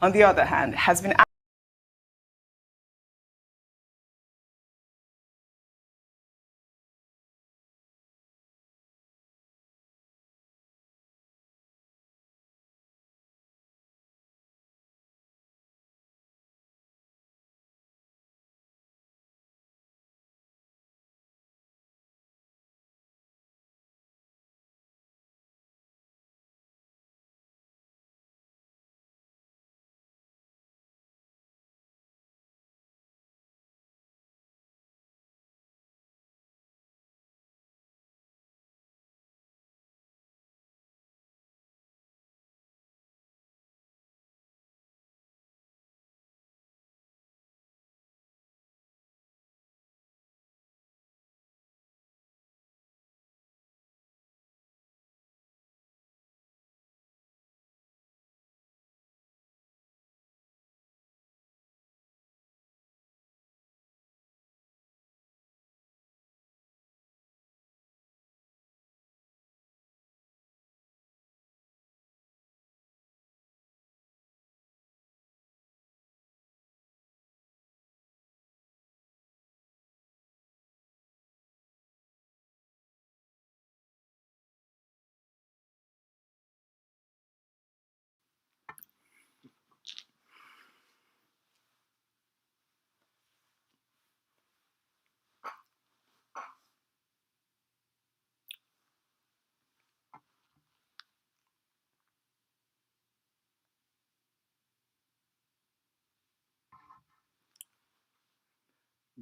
on the other hand, has been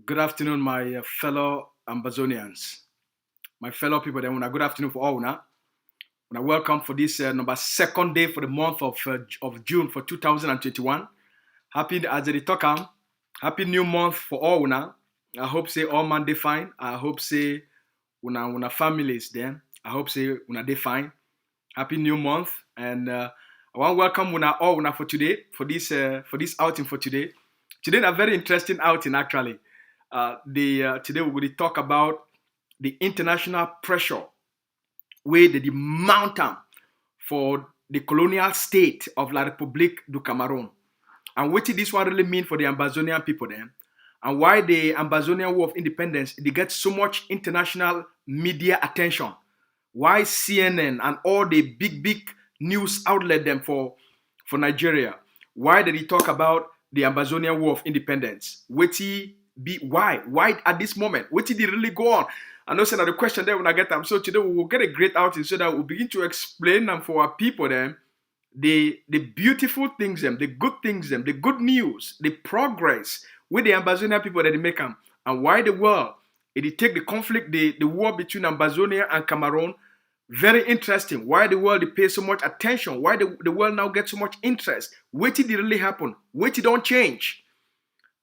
Good afternoon, my fellow Ambazonians, my fellow people. Then, good afternoon for all now. Welcome for this number second day for the month of June for 2021. Happy as the talk happy new month for all now. I hope say all man they fine. I hope say una families then. I hope say una they fine. Happy new month, and I want to welcome una for today for this outing for today. Today is a very interesting outing actually. Today we're going to talk about the international pressure where the mountain for the colonial state of La République du Cameroun. And what did this one really mean for the Ambazonian people then? And why the Ambazonian War of Independence, they get so much international media attention. Why CNN and all the big news outlet them for Nigeria? Why did he talk about the Ambazonian War of Independence? Why at this moment? What did he really go on? I know the question there when I get them. So today we will get a great outing so that we'll begin to explain them for our people then the beautiful things them, the good things them, the good news, the progress with the Ambazonian people that they make them, and why the world it take the conflict, the war between Ambazonia and Cameroon. Very interesting. Why the world they pay so much attention? Why the world now gets so much interest? What did it really happen? What it don't change?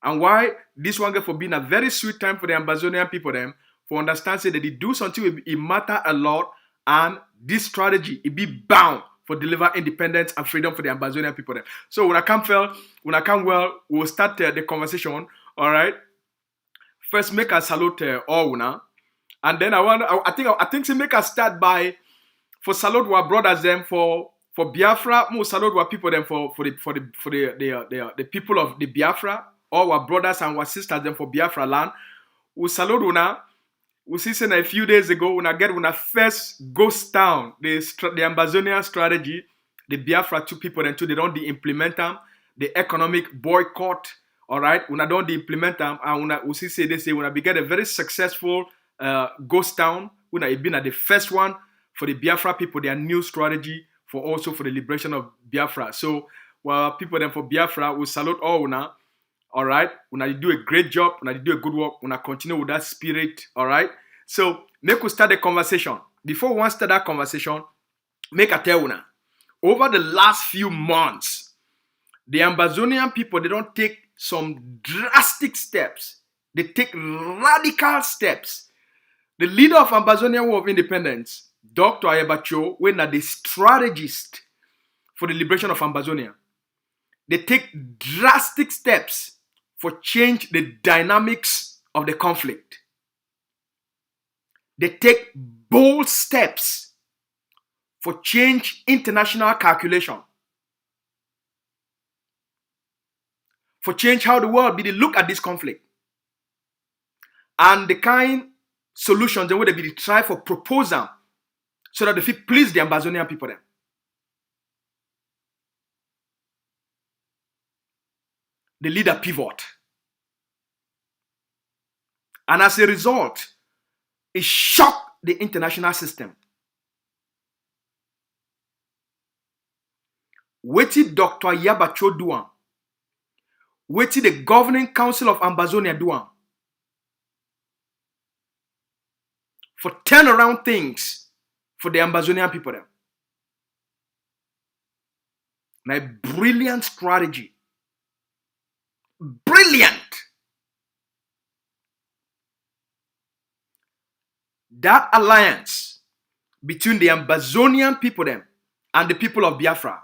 And why this one get for being a very sweet time for the Ambazonian people them for understand say that they do something it matter a lot, and this strategy it be bound for deliver independence and freedom for the Ambazonian people them. So when I come well, we'll start the conversation. All right. First, make a salute all una, and then I think say make us start by for salute our brothers them for Biafra. More salute our people them for the people of the Biafra, all our brothers and our sisters them for Biafra land. We salute una. We see a few days ago when I get first ghost town, the Ambazonian strategy, the Biafra two people and two they don't implement them, the economic boycott. All right, when I don't implement them, and we see they say when I get a very successful ghost town, when I been at the first one for the Biafra people, their new strategy for also for the liberation of Biafra. So while people then for Biafra, we salute all una. All right, when I do a great job, when I do a good work, when I continue with that spirit. All right, so make we start the conversation. Before we start that conversation, make a tell una. Over the last few months, the Ambazonian people they don't take some drastic steps. They take radical steps. The leader of Ambazonian War of Independence, Dr. Ayabacho, when the strategist for the liberation of Ambazonia, they take drastic steps for change the dynamics of the conflict. They take bold steps for change international calculation. for change how the world be they look at this conflict. And the kind solutions they would be try for proposal so that they fit please the Ambazonian people them. The leader pivot. And as a result, it shocked the international system. Wetin Dr. Yabacho do am? Wetin the governing council of Ambazonia do am? For turn around things for the Ambazonian people them. Now, a brilliant strategy. Brilliant. That alliance between the Ambazonian people them and the people of Biafra,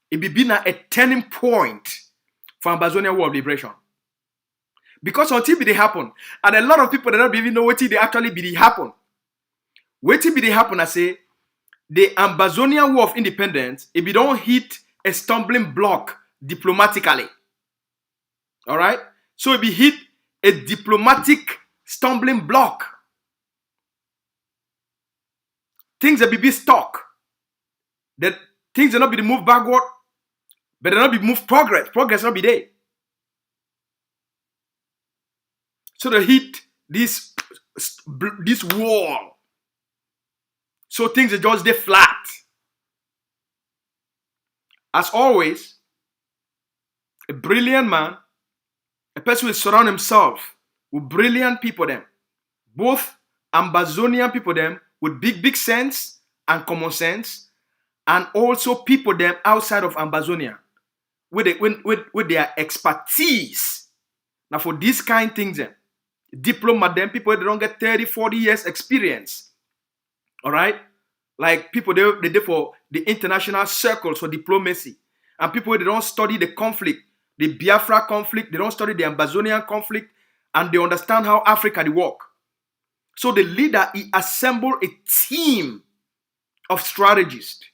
it be been a turning point for Ambazonia war of liberation. Because until it happen, and a lot of people don't even know what it actually be happen. What it be happen, I say, the Ambazonia war of independence, it be don't hit a stumbling block diplomatically. All right? So it be hit a diplomatic stumbling block. Things that be stuck. That things will not be moved backward, but they not be moved progress. Progress not be there. So they hit this wall. So things are just there flat. As always, a brilliant man, a person who surround himself with brilliant people them. Both Ambazonian people them with big sense and common sense, and also people them outside of Ambazonia with their expertise. Now for these kind of things, diplomat them, people they don't get 30, 40 years experience. All right? Like people they do for the international circles for diplomacy. And people they don't study the conflict, the Biafra conflict, they don't study the Ambazonian conflict, and they understand how Africa they work. So the leader, he assembled a team of strategists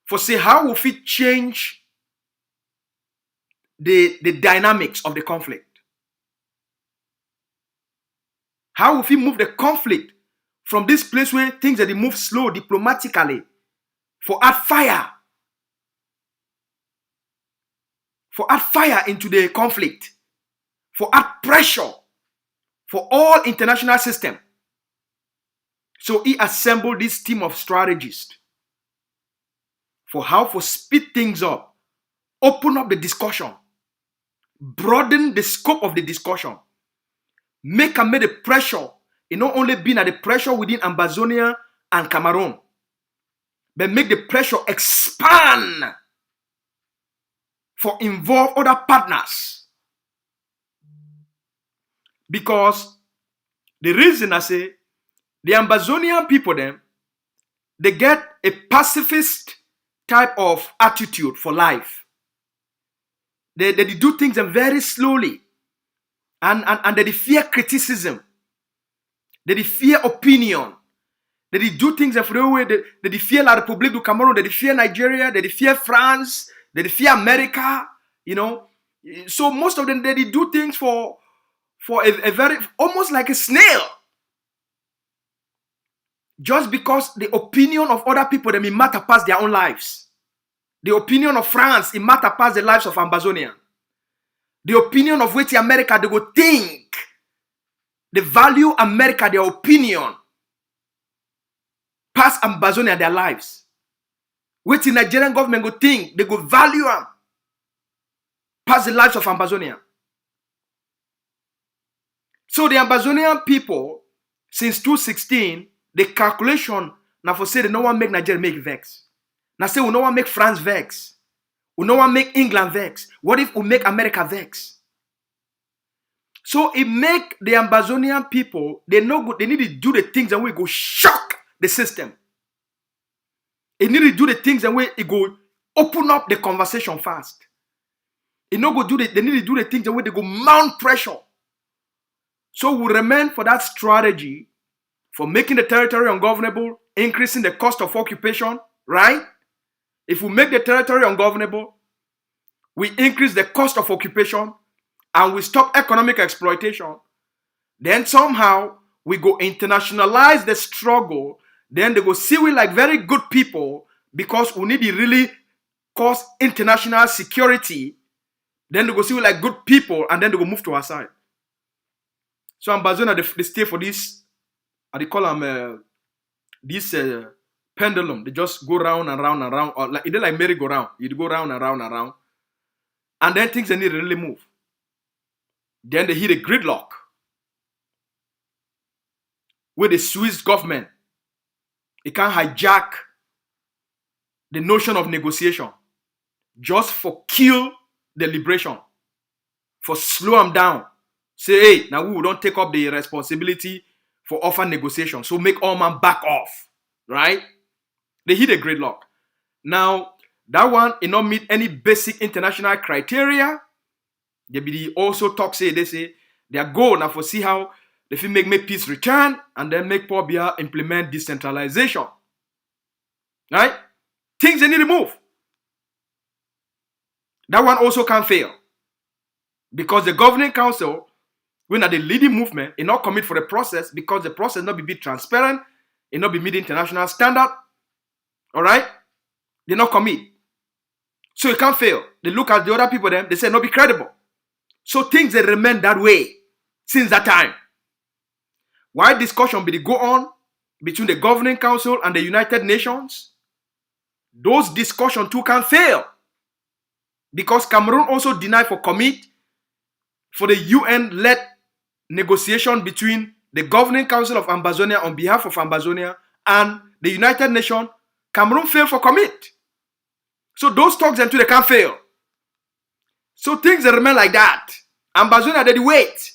for say how will it change the dynamics of the conflict. How will we move the conflict from this place where things that they move slow diplomatically for add fire into the conflict, for add pressure for all international system. So he assembled this team of strategists for how to speed things up, open up the discussion, broaden the scope of the discussion, make the pressure, it not only being at the pressure within Ambazonia and Cameroon, but make the pressure expand for involve other partners. Because the reason I say the Ambazonian people them, they get a pacifist type of attitude for life. They do things very slowly. And they fear criticism. They fear opinion. They do things the way they fear La République du Cameroun, they fear Nigeria, they fear France, they fear America, you know. So most of them they do things for a very almost like a snail. Just because the opinion of other people they may matter past their own lives. The opinion of France, it matter past the lives of Ambazonia. The opinion of which America they go think. They value America, their opinion. Past Ambazonia, their lives. Which the Nigerian government go think, they go value them. Past the lives of Ambazonia. So the Ambazonian people, since 2016, the calculation now for say they no one make Nigeria make vex. Now say we no one make France vex. We no one make England vex. What if we make America vex? So it make the Ambazonian people, they need to do the things and we go shock the system. They need to do the things and we it go open up the conversation fast. They need to do the things and we they go mount pressure. So we remain for that strategy for making the territory ungovernable, increasing the cost of occupation, right? If we make the territory ungovernable, we increase the cost of occupation, and we stop economic exploitation, then somehow we go internationalize the struggle. Then they go see we like very good people because we need to really cause international security. Then they go see we like good people, and then they go move to our side. So Ambazonia, they stay for this, they call them this pendulum. They just go round and round and round, or like it's like merry-go-round. You go round and round and round, and then things they need to really move. Then they hit a gridlock with the Swiss government. It can hijack the notion of negotiation just for kill the liberation, for slow them down. Say, hey, now we don't take up the responsibility for offer negotiation. So make all man back off, right? They hit a gridlock. Now, that one, it not meet any basic international criteria. They be also talk, say, they say, their goal now for see how they feel make peace return and then make Paul Biya implement decentralization. Right? Things they need to move. That one also can fail. Because the governing council, when at the leading movement, it not commit for the process because the process not be transparent, it not be meet international standard. Alright? They not commit. So it can't fail. They look at the other people, then they say not be credible. So things they remain that way since that time. Why discussion be go on between the governing council and the United Nations? Those discussions too can fail. Because Cameroon also denied for commit for the UN-led negotiation between the governing council of Ambazonia on behalf of Ambazonia and the United Nations. Cameroon failed for commit. So those talks until they can't fail. So things that remain like that. Ambazonia they wait.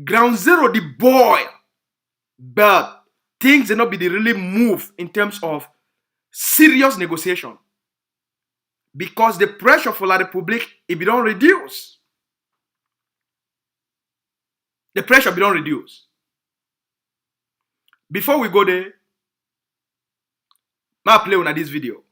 Ground zero the boil. But things they not be the really move in terms of serious negotiation. Because the pressure for La Republique it be don't reduce. The pressure be don't reduce. Before we go there, I'll play on this video.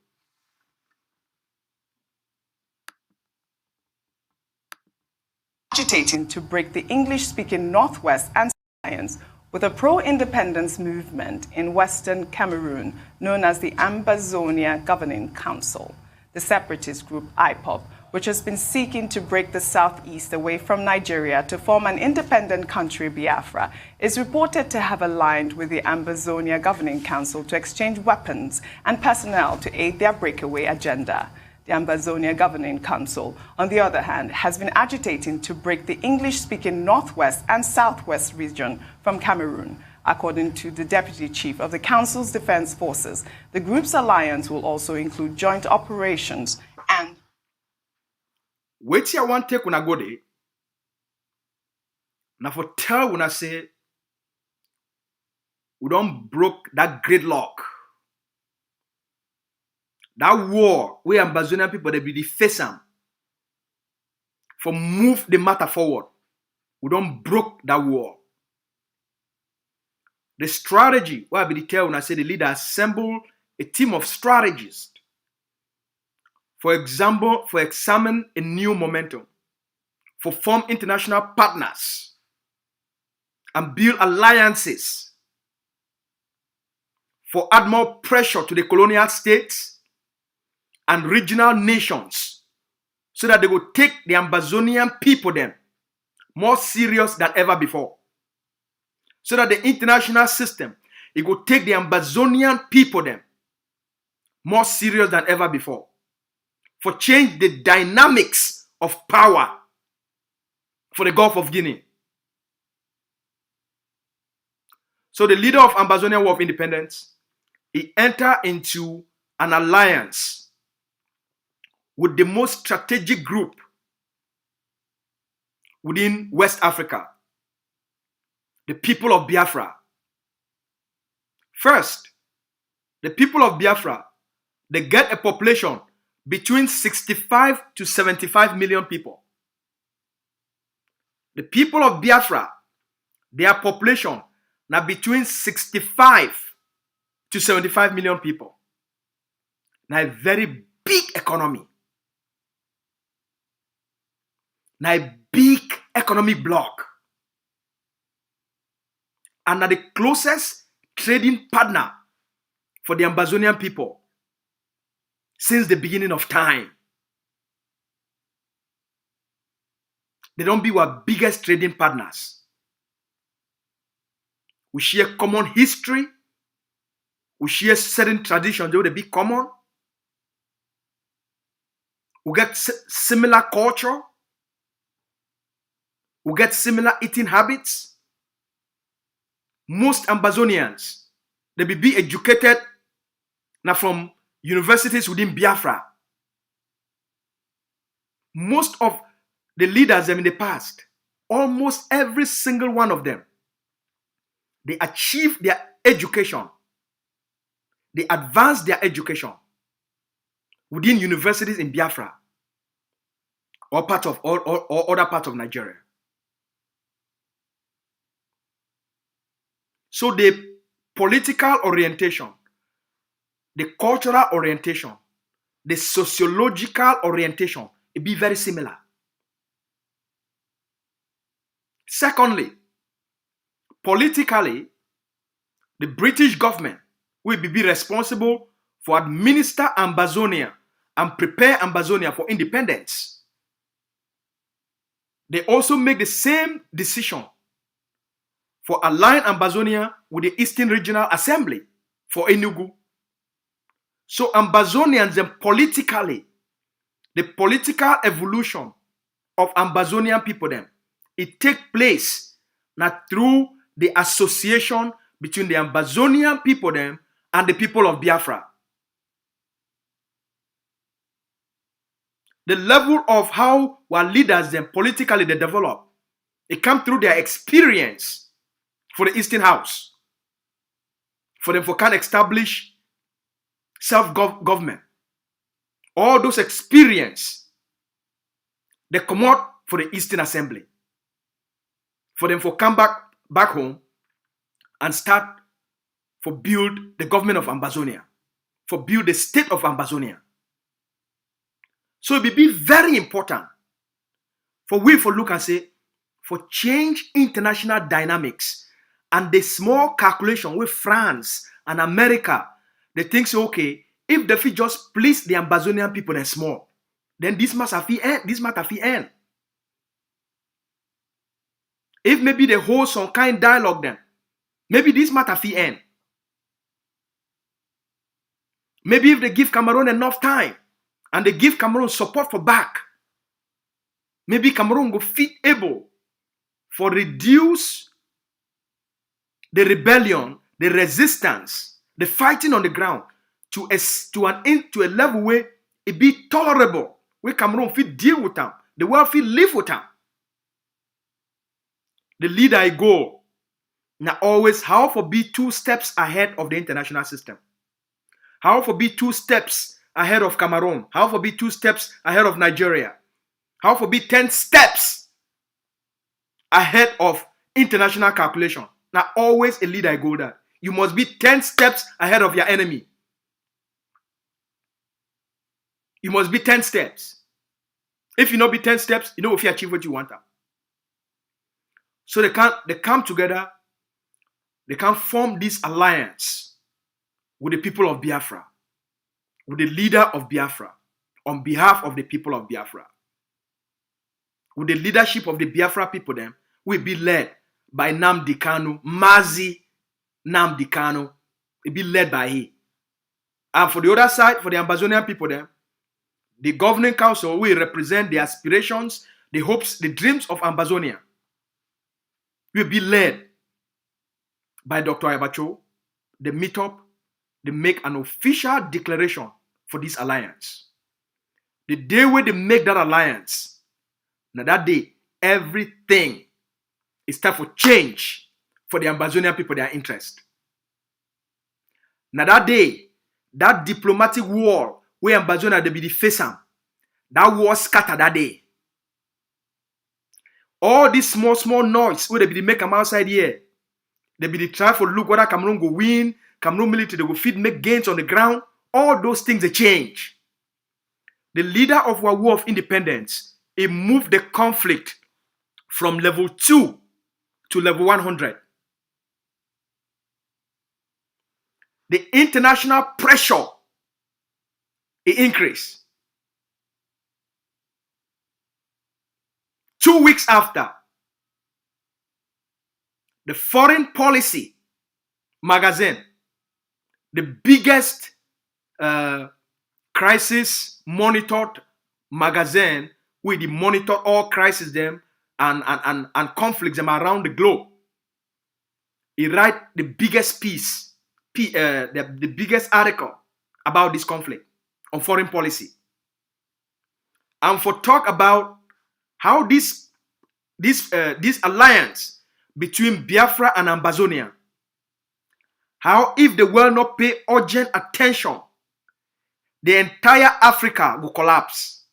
Agitating to break the English-speaking Northwest Alliance with a pro-independence movement in Western Cameroon known as the Ambazonia Governing Council, the separatist group IPOB, which has been seeking to break the southeast away from Nigeria to form an independent country, Biafra, is reported to have aligned with the Ambazonia Governing Council to exchange weapons and personnel to aid their breakaway agenda. The Ambazonia Governing Council, on the other hand, has been agitating to break the English-speaking Northwest and Southwest region from Cameroon. According to the Deputy Chief of the Council's Defense Forces, the group's alliance will also include joint operations and... Wait till I want take when I go there. Now for tell when I say we don't broke that gridlock. That war where Ambazonian people they be the face them for move the matter forward. We don't broke that war. The strategy where I be the tell when I say the leader assemble a team of strategists. For example, for examine a new momentum, for form international partners, and build alliances, for add more pressure to the colonial states and regional nations, so that they will take the Ambazonian people then more serious than ever before. So that the international system, it will take the Ambazonian people then more serious than ever before. For change the dynamics of power for the Gulf of Guinea. So the leader of Ambazonia War of Independence, he entered into an alliance with the most strategic group within West Africa, the people of Biafra. First, the people of Biafra, they get a population between 65 to 75 million people. The people of Biafra, their population now between 65 to 75 million people. Now a very big economy. na a big economic bloc. And na the closest trading partner for the Ambazonian people since the beginning of time. They don't be our biggest trading partners. We share common history. We share certain traditions, they would be common. We get similar culture. We get similar eating habits. Most Ambazonians, they be educated now from universities within Biafra. Most of the leaders in the past, almost every single one of them, they achieved their education. They advanced their education within universities in Biafra or other parts of Nigeria. So the political orientation, the cultural orientation, the sociological orientation, it be very similar. Secondly, politically, the British government will be responsible for administer Ambazonia and prepare Ambazonia for independence. They also make the same decision for align Ambazonia with the Eastern Regional Assembly for Enugu. So Ambazonians and politically, the political evolution of Ambazonian people then, it takes place not through the association between the Ambazonian people then and the people of Biafra. The level of how our leaders then politically they develop, it comes through their experience for the Eastern House. For them can establish self-government. All those experience, they come out for the Eastern Assembly. For them to come back home and start for build the government of Ambazonia, for build the state of Ambazonia. So it will be very important for we for look and say, for change international dynamics and the small calculation with France and America, they think so, okay, if they fit just please the Ambazonian people and small, then this matter fi end. If maybe they hold some kind dialogue then, maybe this matter fi end. Maybe if they give Cameroon enough time and they give Cameroon support for back, maybe Cameroon will fit able for reduce the rebellion, the resistance, the fighting on the ground to a level where it be tolerable, where Cameroon fit deal with them, the world fit live with them. The leader I go now always how for be 2 steps ahead of the international system. How for be 2 steps ahead of Cameroon. How for be 2 steps ahead of Nigeria. How for be 10 steps ahead of international calculation. Now always a leader I go that. You must be 10 steps ahead of your enemy. You must be 10 steps. If you not be 10 steps, you know if you achieve what you want. So they come together, they can form this alliance with the people of Biafra, with the leader of Biafra, on behalf of the people of Biafra. With the leadership of the Biafra people then, will be led by Nnamdi Kanu, Mazi Nnamdi Kanu. It be led by him. And for the other side, for the Ambazonian people then, the governing council will represent the aspirations, the hopes, the dreams of Ambazonia. Will be led by Dr. Ibacho. They meet up, they make an official declaration for this alliance. The day when they make that alliance, now that day, everything is time for change for the Ambazonian people, their interest. Now that day, that diplomatic war where Ambazonia they be the face am, that war scattered that day. All this small noise where they be make them outside here, they be the try for look whether Cameroon go win, Cameroon military they go fit make gains on the ground. All those things they change. The leader of our war of independence, it moved the conflict from level 2 to level 100. The international pressure, it increased. 2 weeks after, the Foreign Policy magazine, the biggest crisis monitored magazine, where they monitor all crises them and conflicts them around the globe. He write the biggest piece, the biggest article about this conflict on foreign policy. And for talk about how this alliance between Biafra and Ambazonia, how if the world not pay urgent attention, the entire Africa will collapse.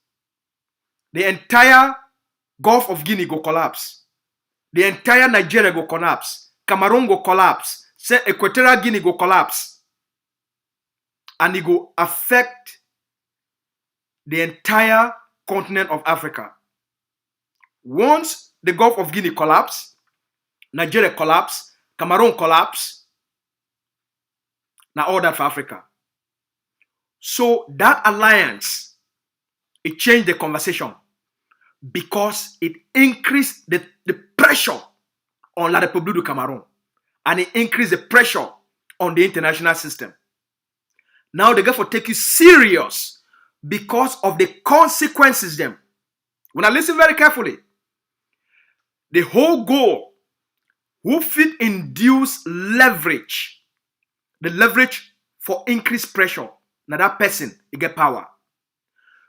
The entire Gulf of Guinea will collapse. The entire Nigeria will collapse. Cameroon will collapse. Equatorial Guinea will collapse. And it will affect the entire continent of Africa. Once the Gulf of Guinea collapse, Nigeria collapse, Cameroon collapse, now all that for Africa. So that alliance, it changed the conversation because it increased the pressure on La République du Cameroun, and it increased the pressure on the international system. Now they got to take you serious because of the consequences them. When I listen very carefully, the whole goal, who fit induce leverage, the leverage for increased pressure, now that person, he get power.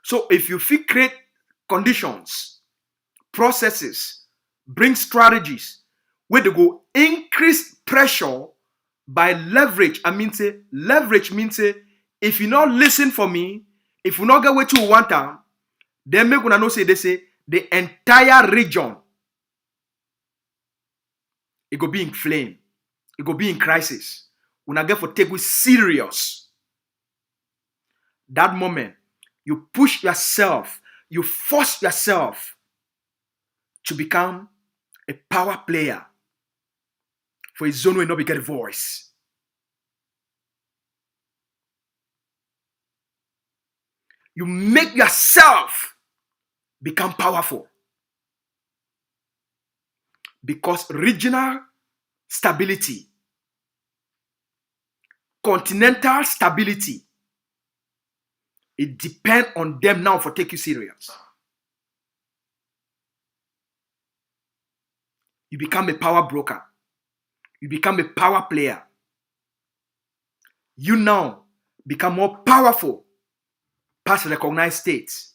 So if you fit create conditions, processes, bring strategies, where they go increase pressure by leverage. I mean say, leverage means say, if you not listen for me, if you not get what you want, then make una know say, they say, the entire region, it go be in flame. It go be in crisis. Una get for take it serious. That moment, you push yourself, you force yourself to become a power player for a zone where nobody get a voice. You make yourself become powerful. Because regional stability, continental stability, it depends on them now for take you serious. You become a power broker. You become a power player. You now become more powerful past recognized states.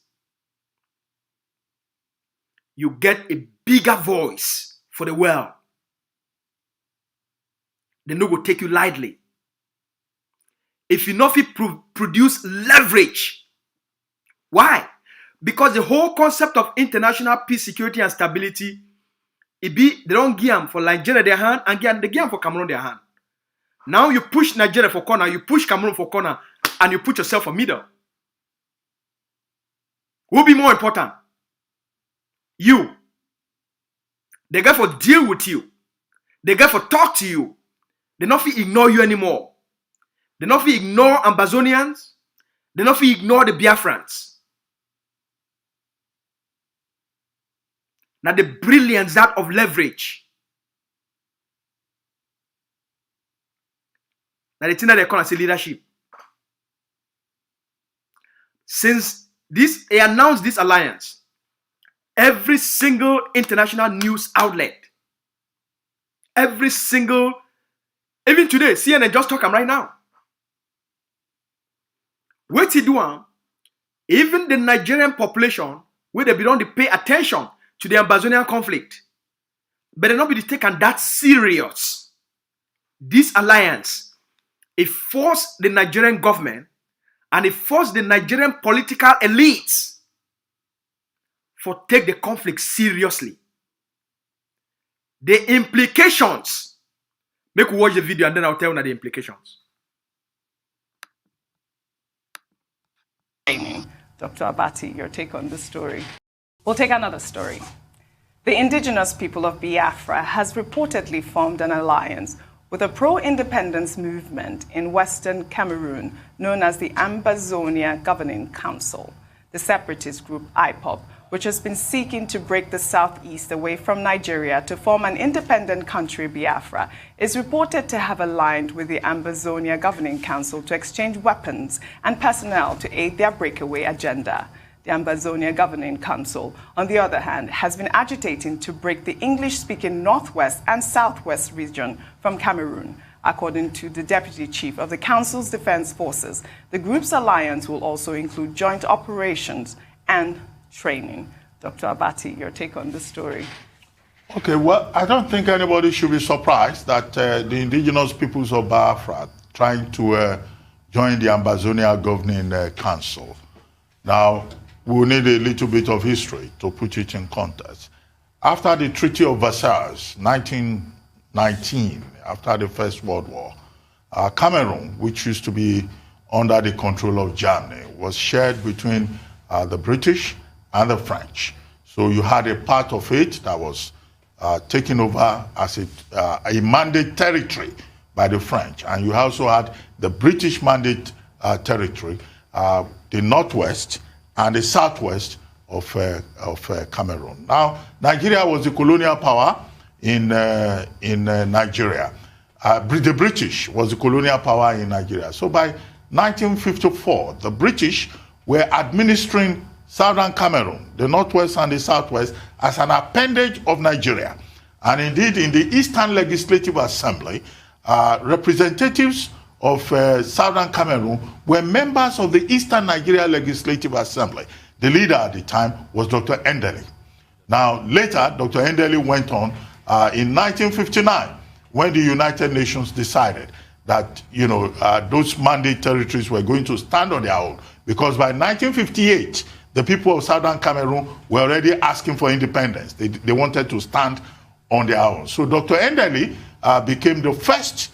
You get a bigger voice for the world. They no go take you lightly. If you not produce leverage. Why? Because the whole concept of international peace, security, and stability, they don't give them for Nigeria their hand and they give them for Cameroon their hand. Now you push Nigeria for corner, you push Cameroon for corner, and you put yourself for middle. Who will be more important? You. They got to deal with you. They got to talk to you. They not feel ignore you anymore. They not feel ignore Ambazonians. They not feel ignore the Biafrans. Now the brilliance that of leverage. Now the thing that they call as leadership. Since they announced this alliance, every single international news outlet, every single, even today, CNN just talk right now. What he do? Even the Nigerian population, where they belong to pay attention to the Ambazonian conflict, but they not be taken that serious. This alliance, it forced the Nigerian government and it forced the Nigerian political elites for take the conflict seriously. The implications. Make you watch the video and then I'll tell you the implications. Dr. Abati, your take on this story. We'll take another story. The indigenous people of Biafra has reportedly formed an alliance with a pro-independence movement in Western Cameroon known as the Ambazonia Governing Council, the separatist group IPOB, which has been seeking to break the southeast away from Nigeria to form an independent country, Biafra, is reported to have aligned with the Ambazonia Governing Council to exchange weapons and personnel to aid their breakaway agenda. The Ambazonia Governing Council, on the other hand, has been agitating to break the English-speaking northwest and southwest region from Cameroon. According to the Deputy Chief of the Council's Defense Forces, the group's alliance will also include joint operations and training. Dr. Abati, your take on this story. Okay, well, I don't think anybody should be surprised that the indigenous peoples of Biafra are trying to join the Ambazonia Governing Council. Now, we'll need a little bit of history to put it in context. After the Treaty of Versailles, 1919, after the First World War, Cameroon, which used to be under the control of Germany, was shared between the British and the French. So you had a part of it that was taken over as a mandate territory by the French. And you also had the British mandate territory, the northwest and the southwest of Cameroon. Now, Nigeria was the colonial power in Nigeria. The British was the colonial power in Nigeria. So by 1954, the British were administering southern Cameroon, the northwest and the southwest, as an appendage of Nigeria. And indeed, in the Eastern Legislative Assembly, representatives of southern Cameroon were members of the Eastern Nigeria Legislative Assembly. The leader at the time was Dr. Endeli. Now, later, Dr. Endeli went on in 1959, when the United Nations decided that, those mandate territories were going to stand on their own, because by 1958, the people of southern Cameroon were already asking for independence. They wanted to stand on their own. So Dr. Endeli became the first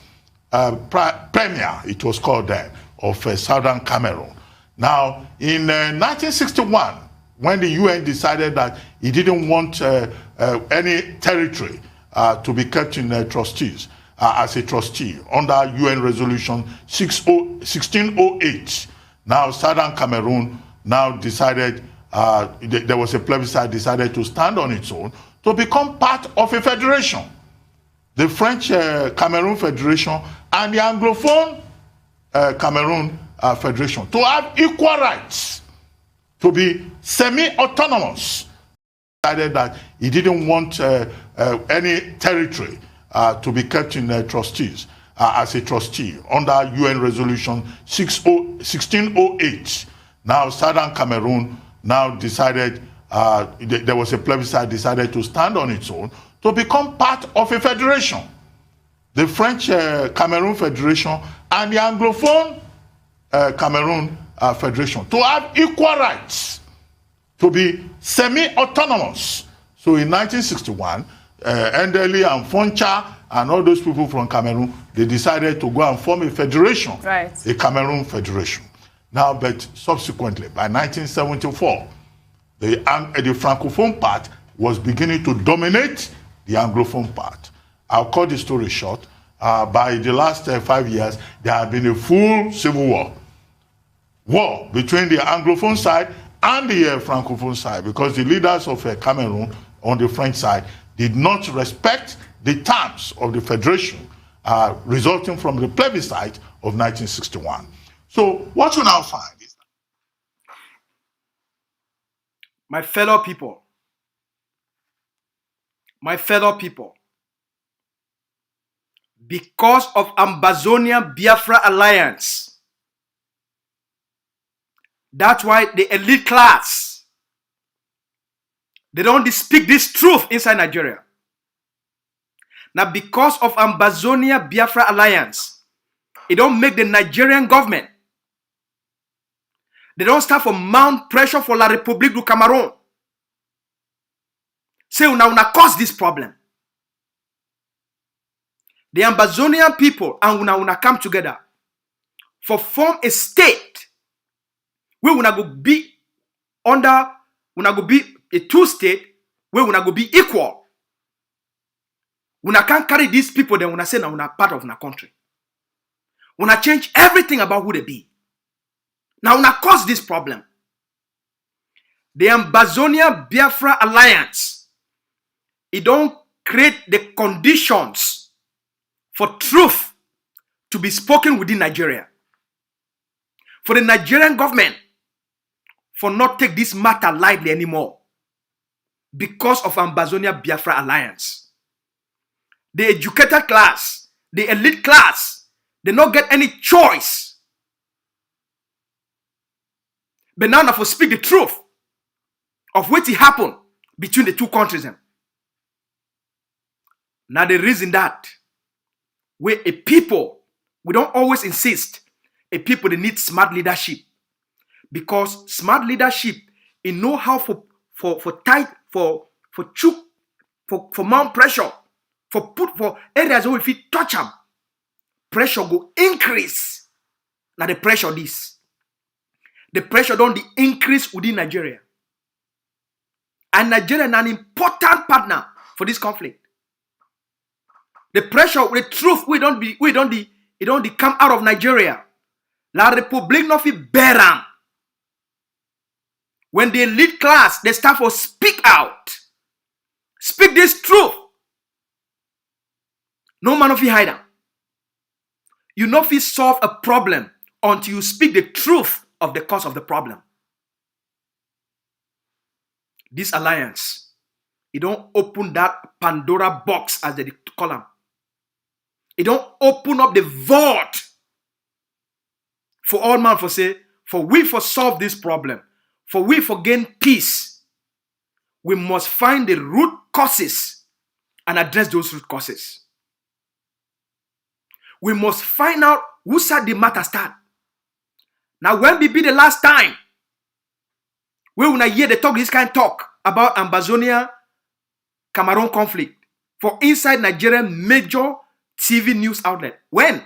premier, it was called then, of southern Cameroon. Now, in 1961, when the UN decided that it didn't want any territory to be kept in trustees, as a trustee, under UN Resolution 1608, now southern Cameroon now decided, there was a plebiscite, decided to stand on its own to become part of a federation. The French Cameroon Federation and the Anglophone Cameroon Federation, to have equal rights, to be semi-autonomous. Decided that he didn't want any territory to be kept in trustees, as a trustee, under UN Resolution 1608. Now southern Cameroon now decided, there was a plebiscite, decided to stand on its own to become part of a federation. The French Cameroon Federation and the Anglophone Cameroon Federation, to have equal rights, to be semi-autonomous. So in 1961, Endeli and Foncha and all those people from Cameroon, they decided to go and form a federation, right, a Cameroon Federation. Now, but subsequently, by 1974, the Francophone part was beginning to dominate the Anglophone part. I'll cut the story short. By the last 5 years, there had been a full civil war between the Anglophone side and the Francophone side, because the leaders of Cameroon on the French side did not respect the terms of the federation resulting from the plebiscite of 1961. So what you now find is, my fellow people, because of Ambazonia Biafra Alliance, that's why the elite class, they don't speak this truth inside Nigeria. Now, because of Ambazonia Biafra Alliance, it don't make the Nigerian government, they don't start for mount pressure for La République du Cameroun. Say, una cause this problem. The Ambazonian people and una come together for form a state where una go be under, una go be a two-state where we go be equal. We can't carry these people then we say now we are part of our country. We change everything about who they be. Now we cause this problem. The Ambazonia Biafra Alliance, it don't create the conditions for truth to be spoken within Nigeria. For the Nigerian government for not take this matter lightly anymore because of Ambazonia Biafra Alliance. The educated class, the elite class, they don't get any choice. But now for speak the truth of what happened between the two countries. Now the reason that where a people, we don't always insist, a people they need smart leadership. Because smart leadership, it know how for mount pressure, for areas where if you touch them, pressure go increase. Now the pressure this. The pressure don't increase within Nigeria. And Nigeria is an important partner for this conflict. The pressure, the truth, it don't come out of Nigeria. La Republic not fi bear am. When the elite class, they start to speak out. Speak this truth. No man of you hide them. You not fi solve a problem until you speak the truth of the cause of the problem. This alliance, it don't open that Pandora box as they call them. It don't open up the vault for all man for say, for we for solve this problem, for we for gain peace, we must find the root causes and address those root causes. We must find out who said the matter start. Now, when we be the last time we will not hear the talk, this kind of talk about Ambazonia Cameroon conflict for inside Nigerian major TV news outlet. When?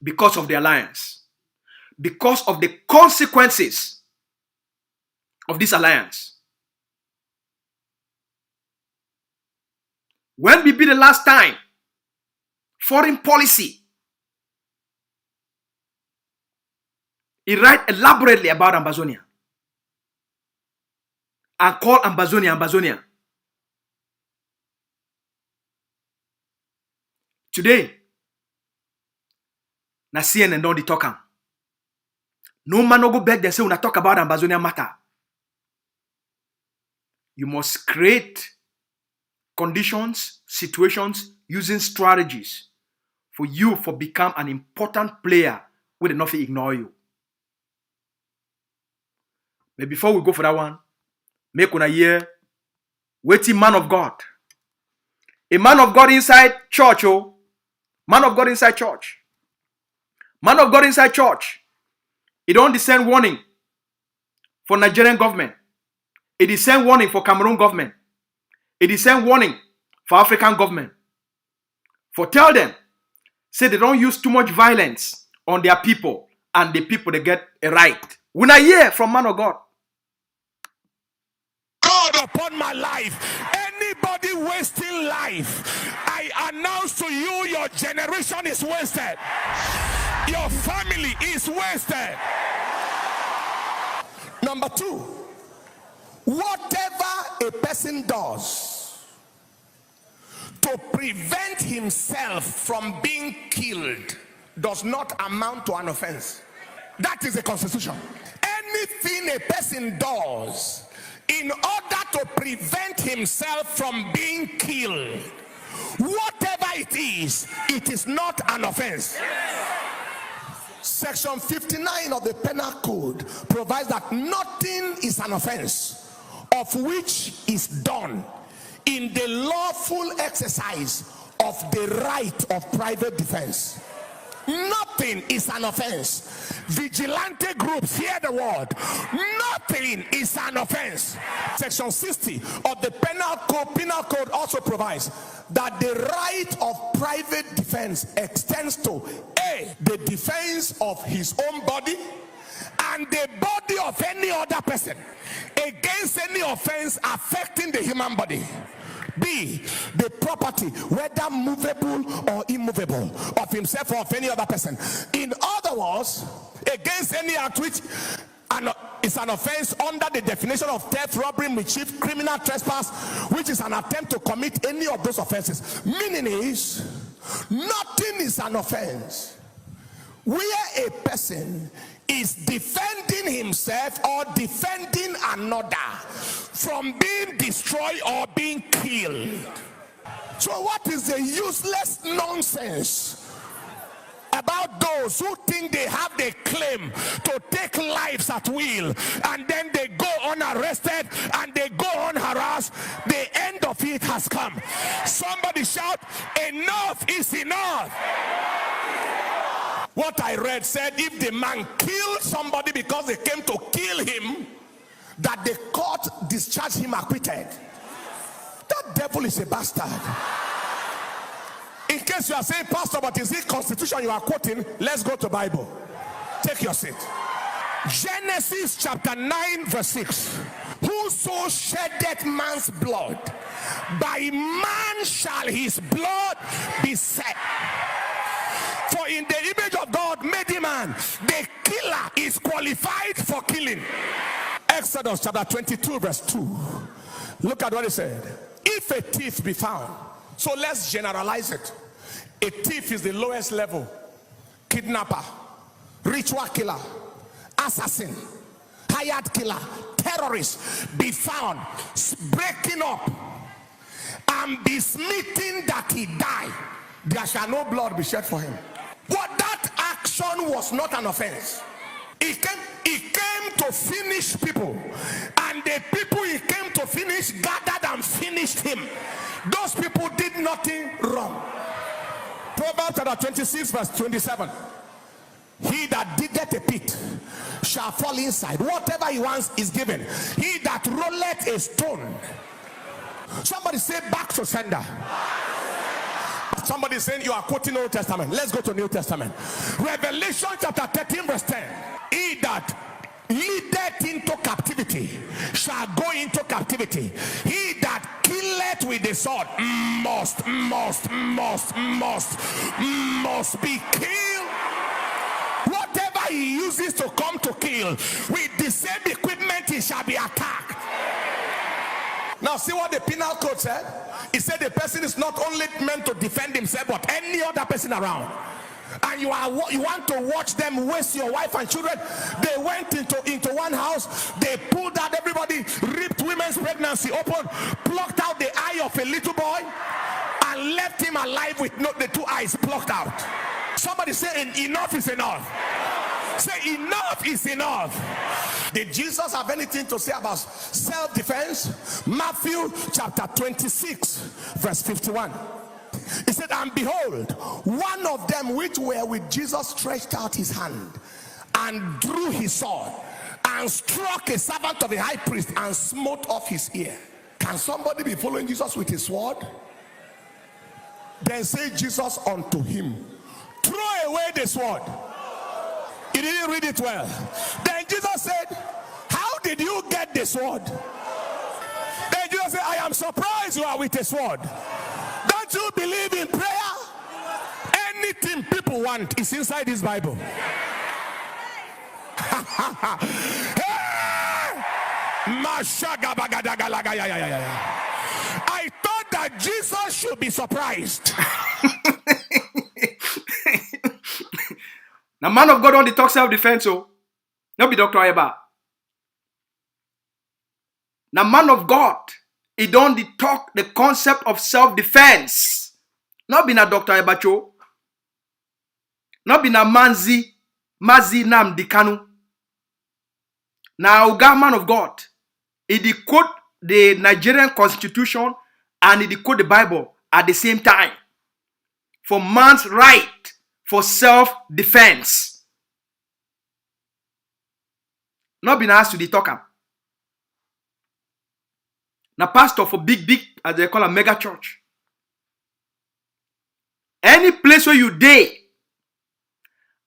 Because of the alliance. Because of the consequences of this alliance. When we be the last time foreign policy, he write elaborately about Ambazonia and call Ambazonia. Today, na CNN don't talk am. No man no go back there say when I talk about Ambazonia matter. You must create conditions, situations, using strategies for you for become an important player with enough to ignore you. But before we go for that one, make una hear waiting man of God. A man of God inside church, oh. Man of God inside church. Man of God inside church. It don't send warning for Nigerian government. It is send warning for Cameroon government. It is send warning for African government. For tell them, say they don't use too much violence on their people and the people they get a right. When I hear from man of God, God upon my life, anybody wasting life, I announce to you, your generation is wasted. Your family is wasted. Number two, whatever a person does to prevent himself from being killed does not amount to an offense. That is the Constitution. Anything a person does in order to prevent himself from being killed, whatever it is not an offense. Section 59 of the Penal Code provides that nothing is an offense of which is done in the lawful exercise of the right of private defense. Nothing is an offense. Vigilante groups, hear the word. Nothing is an offense. Section 60 of the Penal Code also provides that the right of private defense extends to A, the defense of his own body, and the body of any other person against any offense affecting the human body. B, the property, whether movable or immovable, of himself or of any other person. In other words, against any act which is an offense under the definition of theft, robbery, mischief, criminal trespass, which is an attempt to commit any of those offenses. Meaning is, nothing is an offense where a person is defending himself or defending another from being destroyed or being killed. So what is the useless nonsense about those who think they have the claim to take lives at will, and then they go unarrested and they go unharassed? The end of it has come. Somebody shout, enough is enough. What I read said, if the man killed somebody because they came to kill him, that the court discharged him acquitted. That devil is a bastard. In case you are saying, Pastor, but is it Constitution you are quoting? Let's go to Bible. Take your seat. Genesis chapter 9 verse 6. Whoso sheddeth man's blood, by man shall his blood be set. For in the image of God made him man. The killer is qualified for killing. Exodus chapter 22 verse 2. Look at what it said. If a thief be found, so let's generalize it. A thief is the lowest level. Kidnapper, ritual killer, assassin, hired killer, terrorist, be found breaking up and be smitten that he die, there shall no blood be shed for him. But that action was not an offense. He came to finish people, and the people he came to finish gathered and finished him. Those people did nothing wrong. Proverbs chapter 26 verse 27. He that diggeth a pit shall fall inside. Whatever he wants is given. He that rolleth a stone. Somebody say back to sender. Somebody saying you are quoting Old Testament. Let's go to New Testament. Revelation chapter 13 verse 10. He that leadeth into captivity shall go into captivity. He that killeth with the sword must be killed. Whatever he uses to come to kill, with the same equipment he shall be attacked. Now see what the penal code said. It said the person is not only meant to defend himself, but any other person around. And you want to watch them waste your wife and children. They went into one house, they pulled out everybody, ripped women's pregnancy open, plucked out the eye of a little boy, and left him alive with the two eyes plucked out. Somebody say enough is enough. Say enough is enough. Did Jesus have anything to say about self-defense? Matthew chapter 26 verse 51. He said, and behold, one of them which were with Jesus stretched out his hand and drew his sword and struck a servant of the high priest and smote off his ear. Can somebody be following Jesus with his sword? Then said Jesus unto him, throw away the sword. He didn't read it well. Then Jesus said, how did you get the sword? Then Jesus said, I am surprised you are with a sword. Don't you believe in prayer? Anything people want is inside this Bible. I thought that Jesus should be surprised. Now, man of God only talk self-defense, so not be Dr. Eba. Now, man of God, he don't talk the concept of self-defense. Not be na Dr. Ebacho. Not be na Mazi Nam Dikanu. Now, man of God, he quote the Nigerian Constitution and he quote the Bible at the same time. For man's right for self-defense. Not been asked to the talker. Now, pastor for big, as they call a mega church. Any place where you day,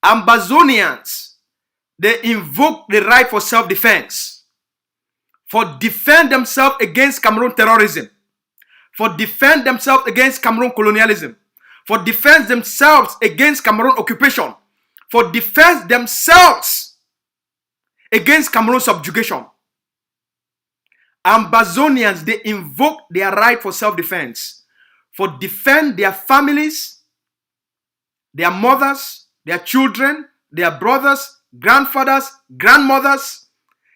Ambazonians, they invoke the right for self-defense, for defend themselves against Cameroon terrorism, for defend themselves against Cameroon colonialism, for defend themselves against Cameroon occupation, for defend themselves against Cameroon subjugation. Ambazonians, they invoke their right for self-defense, for defend their families, their mothers, their children, their brothers, grandfathers, grandmothers,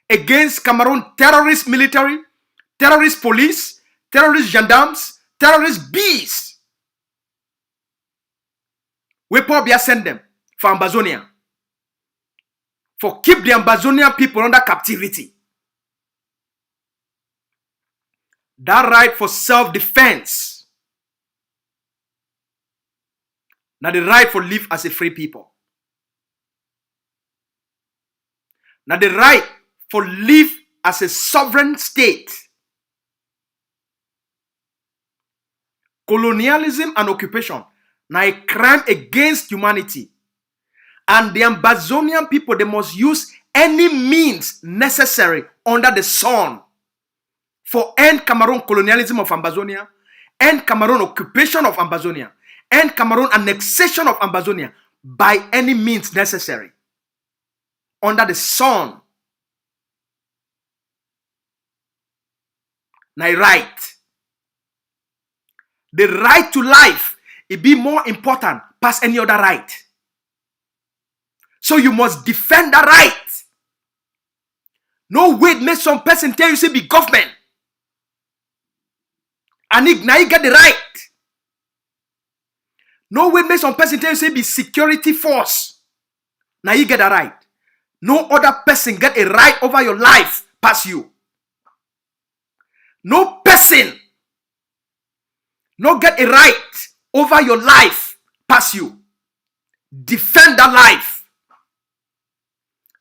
against Cameroon terrorist military, terrorist police, terrorist gendarmes, terrorist bees. We probably send them for Ambazonia, for keep the Ambazonian people under captivity. That right for self-defense. Now the right for live as a free people. Now the right for live as a sovereign state. Colonialism and occupation now a crime against humanity. And the Ambazonian people, they must use any means necessary under the sun for end Cameroon colonialism of Ambazonia, end Cameroon occupation of Ambazonia, end Cameroon annexation of Ambazonia by any means necessary under the sun. Now, right. The right to life, it be more important past any other right. So you must defend the right. No wait, make some person tell you say be government. And now you get the right. No wait, make some person tell you say be security force. Now you get the right. No other person get a right over your life past you. No person no get a right over your life past you. Defend that life.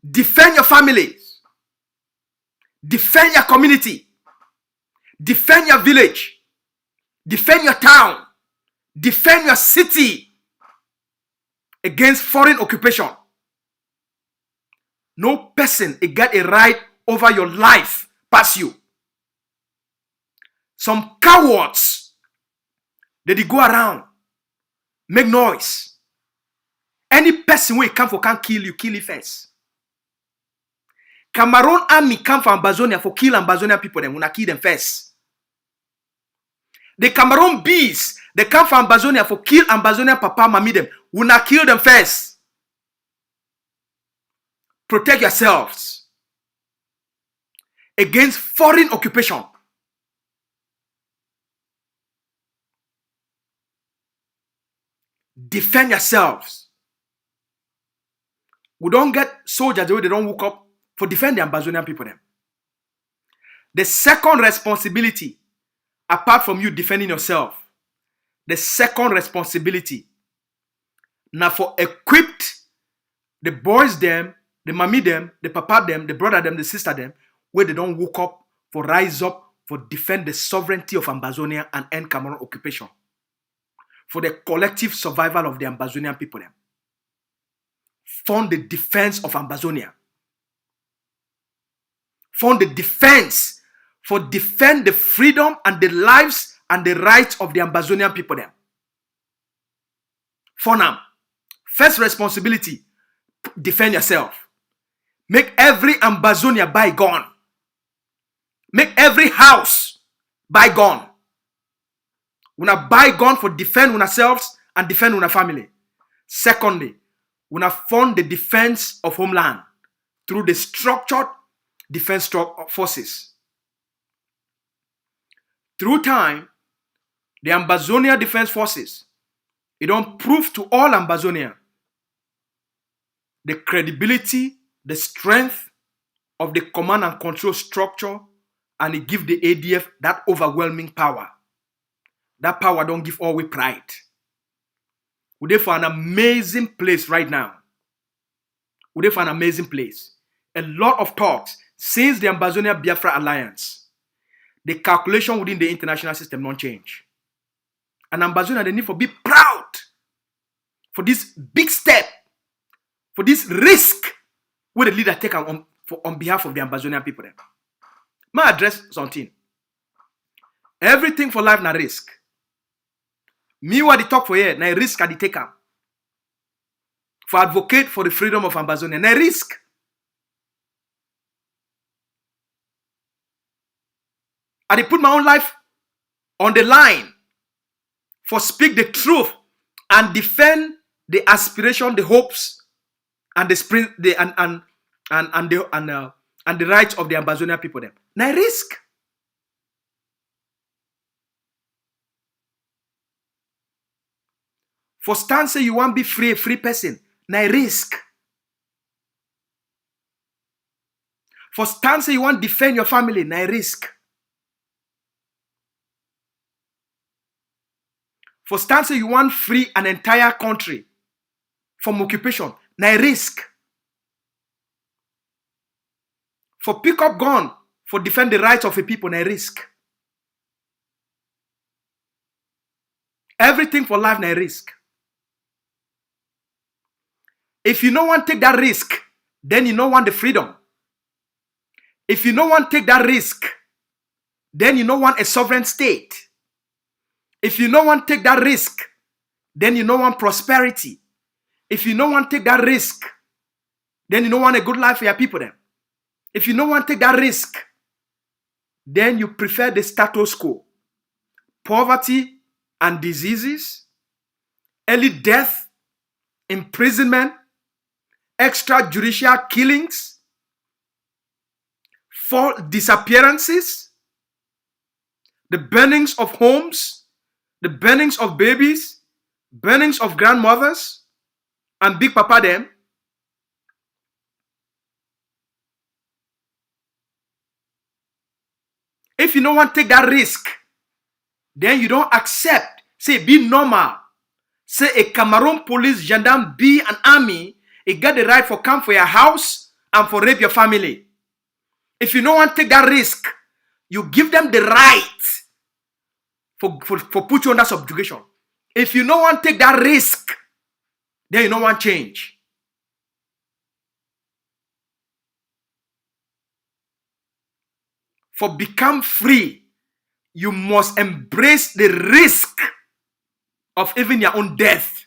Defend your families. Defend your community. Defend your village. Defend your town. Defend your city against foreign occupation. No person get a right over your life past you. Some cowards, they go around, make noise. Any person who come for can kill you first. Cameroon army come for Ambazonia for kill Ambazonian people, then wanna kill them first. The Cameroon bees, they come for Ambazonia for kill Ambazonian papa, mommy them, wanna kill them first. Protect yourselves against foreign occupation. Defend yourselves. We don't get soldiers the way they don't woke up for defend the Ambazonian people them. The second responsibility, apart from you defending yourself, the second responsibility, now for equipped the boys them, the mommy them, the papa them, the brother them, the sister them, where they don't woke up for rise up for defend the sovereignty of Ambazonia and end Cameroon occupation. For the collective survival of the Ambazonian people them. Fund the defense of Ambazonia. Fund the defense for defend the freedom and the lives and the rights of the Ambazonian people them. For now, first responsibility, defend yourself. Make every Ambazonia bygone. Make every house bygone. Una buy gun for defend ourselves and defend our family. Secondly, una fund the defense of homeland through the structured defense forces. Through time, the Ambazonia Defense Forces, it don't prove to all Ambazonia the credibility, the strength of the command and control structure, and it give the ADF that overwhelming power. That power don't give all with pride. We're there for an amazing place right now. We're there for an amazing place. A lot of talks since the Ambazonia Biafra Alliance. The calculation within the international system don't change. And Ambazonia, they need to be proud for this big step, for this risk where the leader take on behalf of the Ambazonian people. Then. My address something. Everything for life na risk. Me what the talk for here, na risk at the take am. For advocate for the freedom of Ambazonia, na risk. I put my own life on the line for speak the truth and defend the aspiration, the hopes, and the rights of the Ambazonia people. Them. Na risk. For stand say you want to be free, a free person, na risk. For stand say you want to defend your family, na risk. For stand say you want free an entire country from occupation, na risk. For pick up gun, for defend the rights of a people, na risk. Everything for life, na risk. If you don't want to take that risk, then you don't want the freedom. If you don't want to take that risk, then you don't want a sovereign state. If you don't want to take that risk, then you don't want prosperity. If you don't want to take that risk, then you don't want a good life for your people then. If you don't want to take that risk, then you prefer the status quo. Poverty and diseases, early death, imprisonment, extrajudicial killings, false disappearances, the burnings of homes, the burnings of babies, burnings of grandmothers, and Big Papa them. If you don't want to take that risk, then you don't accept, say, be normal. Say a Cameroon police, gendarme, be an army, it get the right for come for your house and for rape your family. If you don't want to take that risk, you give them the right for put you under subjugation. If you don't want to take that risk, then you don't want change. For become free, you must embrace the risk of even your own death.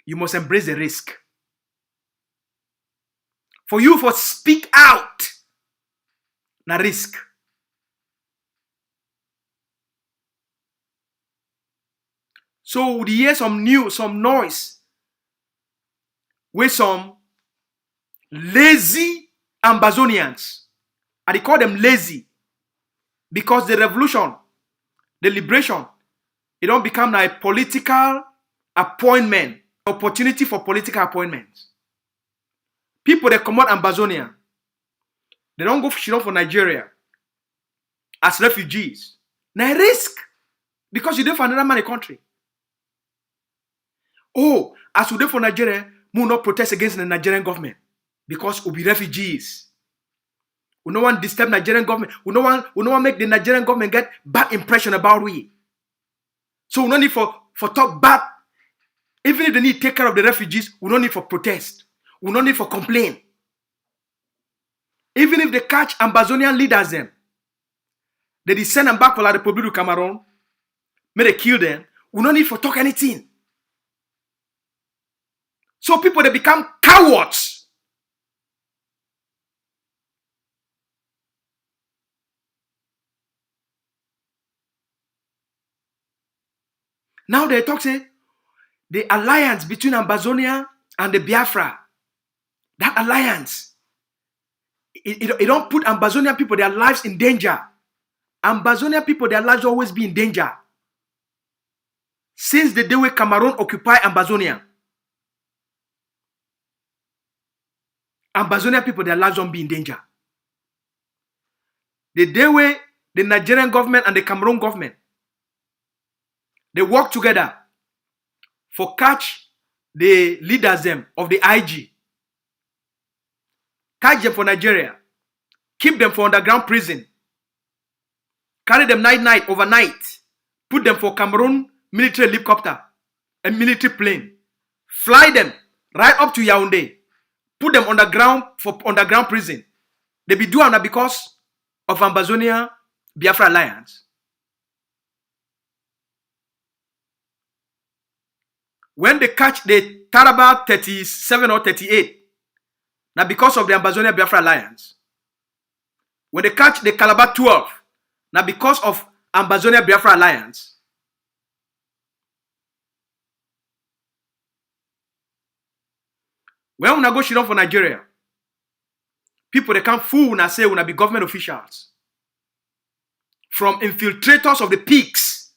You must embrace the risk. For you to speak out, na risk. So we hear some news, some noise, with some lazy Ambazonians. And they call them lazy because the revolution, the liberation, it don't become a political appointment, opportunity for political appointments. People that come out Ambazonia, they don't go for Nigeria as refugees. Now risk because you don't find another man in the country. Oh, as we do for Nigeria, we will not protest against the Nigerian government because we'll be refugees. We don't want to disturb Nigerian government. We don't want to make the Nigerian government get bad impression about we. So we don't need for talk bad. Even if they need to take care of the refugees, we don't need for protest. We don't need for complain. Even if they catch Ambazonian leaders them, they send them back for the Republic of Cameroon, may they kill them, we don't need for talk anything. So people, they become cowards. Now they talk, say, the alliance between Ambazonia and the Biafra, that alliance, it don't put Ambazonian people, their lives in danger. Ambazonian people, their lives always be in danger. Since the day when Cameroon occupy Ambazonia, Ambazonian people, their lives don't be in danger. The day when the Nigerian government and the Cameroon government, they work together for catch the leaders them of the IG. Catch them for Nigeria. Keep them for underground prison. Carry them night, overnight. Put them for Cameroon military helicopter. a military plane, fly them right up to Yaoundé, put them underground for underground prison. They be doing that because of Ambazonia Biafra Alliance. When they catch the Taraba 37 or 38, now because of the Ambazonia Biafra Alliance. When they catch the Calabar 12, now because of Ambazonia Biafra Alliance. When we go shit for Nigeria, people they can't fool and say we be government officials. From infiltrators of the peaks,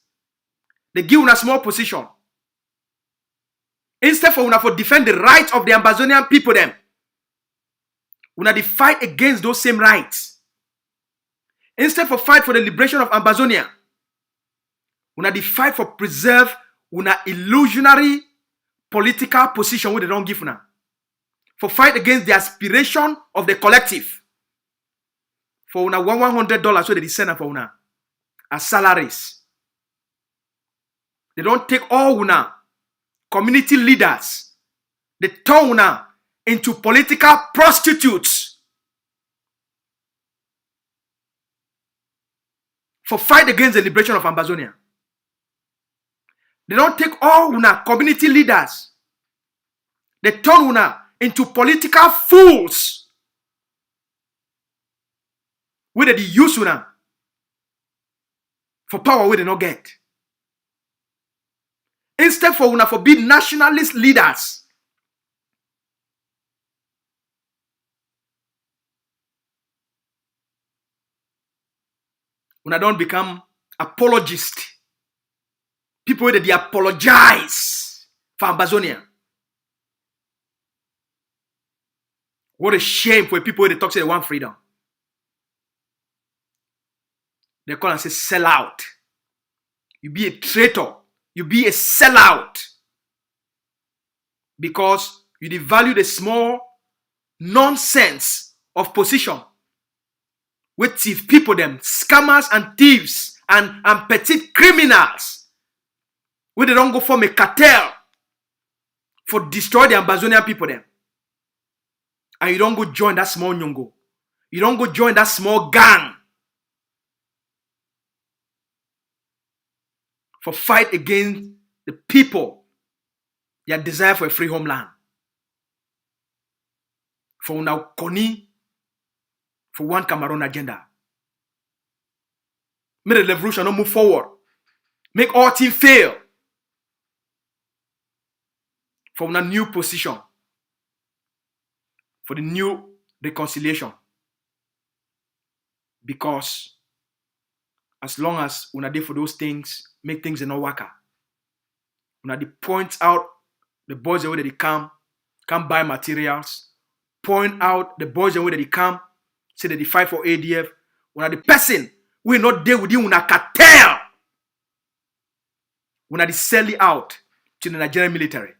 they give una small position. Instead for una for defend the rights of the Ambazonian people them, una dey fight against those same rights. Instead for fight for the liberation of Ambazonia, una dey fight for preserve una illusionary political position where they don't give una. For fight against the aspiration of the collective. For una $100 so they send for una as salaries. They don't take all una community leaders. They turn una into political prostitutes. For fight against the liberation of Ambazonia. They don't take all una community leaders. They turn una into political fools. Where they use una for power where they not get. Instead for una for be nationalist leaders. Una don't become apologists. People where they apologize for Ambazonia. What a shame for people where they talk say they want freedom. They call and say sell out. You be a traitor. You be a sellout. Because you devalue the small nonsense of position. With thief people them, scammers and thieves and petty criminals. Where they don't go form a cartel for destroy the Ambazonian people them. And you don't go join that small nyongo. You don't go join that small gang. For fight against the people that desire for a free homeland. For now, Koni, for one Cameroon agenda. Make the revolution not move forward. Make all team fail. For a new position. For the new reconciliation. Because as long as una dey for those things, make things not work out. Una dey point out the boys the way they come buy materials. Point out the boys the way they come, say that they fight for ADF. Una the person we not there with you una cartel. Una dey sell it out to the Nigerian military.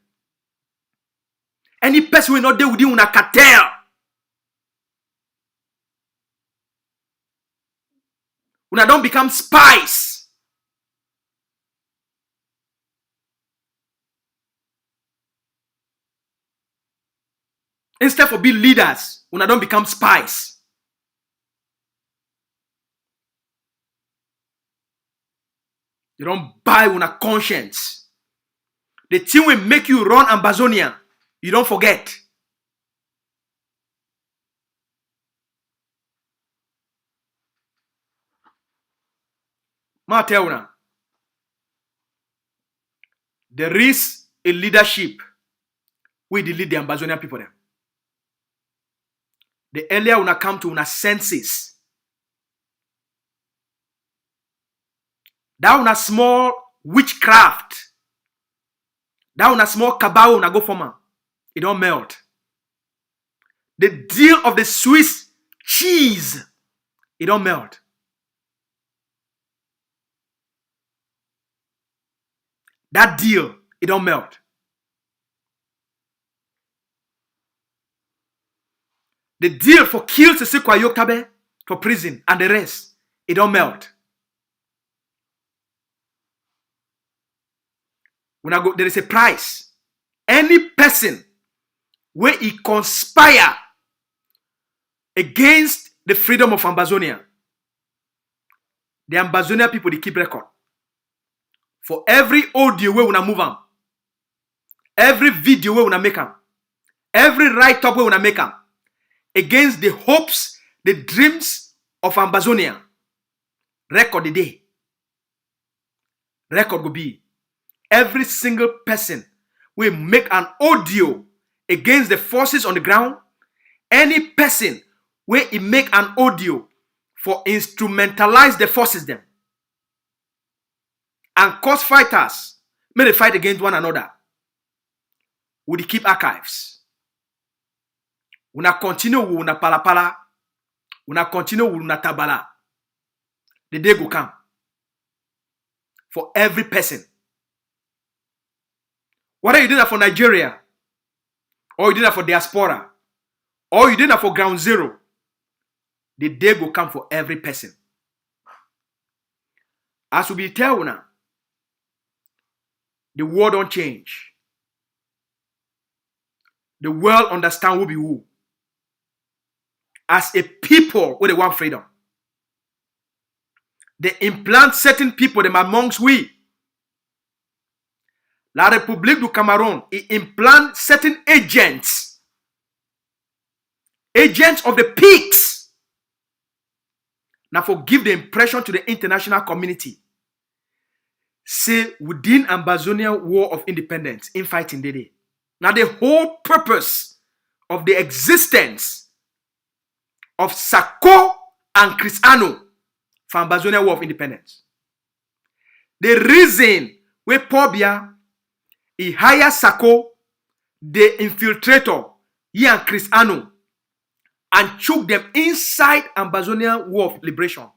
Any person we not there with you una cartel. Una don't become spies. Instead of being leaders, una don't become spies. You don't buy una conscience. The thing will make you run Ambazonia. You don't forget. Ma tell una, there is a leadership we lead the Ambazonian people them. The earlier una come to una senses, that una small witchcraft, that una small cabal una go for it don't melt. The deal of the Swiss cheese, it don't melt. That deal, it don't melt. The deal for kill Sesikwa Yoktabe for prison and the rest, it don't melt. there is a price. Any person where he conspire against the freedom of Ambazonia, the Ambazonia people, they keep record. For every audio where we move on, every video where we make them, every write-up where we make them, against the hopes, the dreams of Ambazonia, record the day. Record will be every single person will make an audio against the forces on the ground. Any person where he make an audio for instrumentalize the forces them and cause fighters may they fight against one another. We keep archives. We na continue with una palapala. We na continue with una tabala. The day will come for every person. Whether you did that for Nigeria, or you did that for diaspora, or you did that for ground zero, the day will come for every person. As we be telling now, the world don't change. The world understand who be who. As a people with they want freedom, they implant certain people them amongst we. La République du Cameroun, it implant certain agents of the pigs. Now for give the impression to the international community, say within Ambazonia War of Independence, in fighting the day. Now the whole purpose of the existence of Sako and Cristiano for Ambazonia War of Independence. The reason where Pobia he hire Sako, the infiltrator, he and Cristiano, and choke them inside Ambazonia War of Liberation.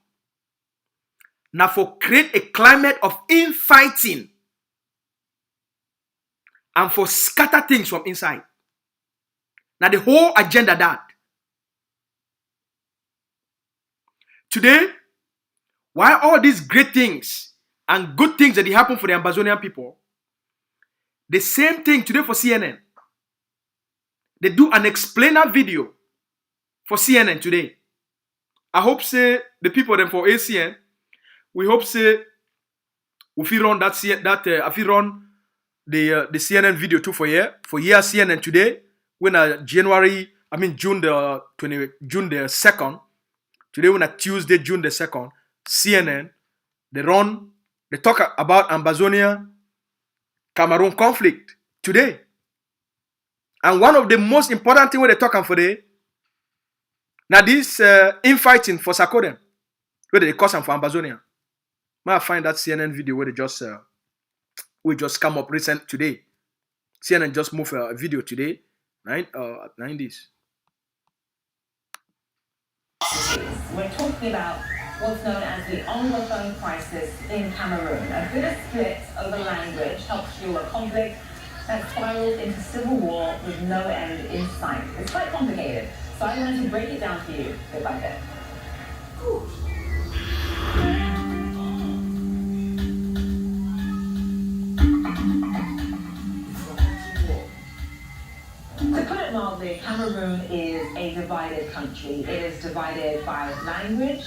Now for create a climate of infighting and for scatter things from inside. Now the whole agenda that. Today, while all these great things and good things that happen for the Ambazonian people, the same thing today for CNN. They do an explainer video for CNN today. I hope say the people them for ACN, we hope say if you run if you run the CNN video too for year CNN today when June the 2nd. Today when Tuesday June the 2nd, CNN they talk about Ambazonia Cameroon conflict today. And one of the most important things when they talk for today, now this infighting for Sakodem, where they cause them for Ambazonia. Might find that CNN video where they just come up recent today. CNN just moved a video today, right? 90s. We're talking about what's known as the Anglophone Crisis in Cameroon. A bitter split over language helped fuel a conflict that spiraled into civil war with no end in sight. It's quite complicated, so I wanted to break it down for you bit by bit. To put it mildly, Cameroon is a divided country. It is divided by language,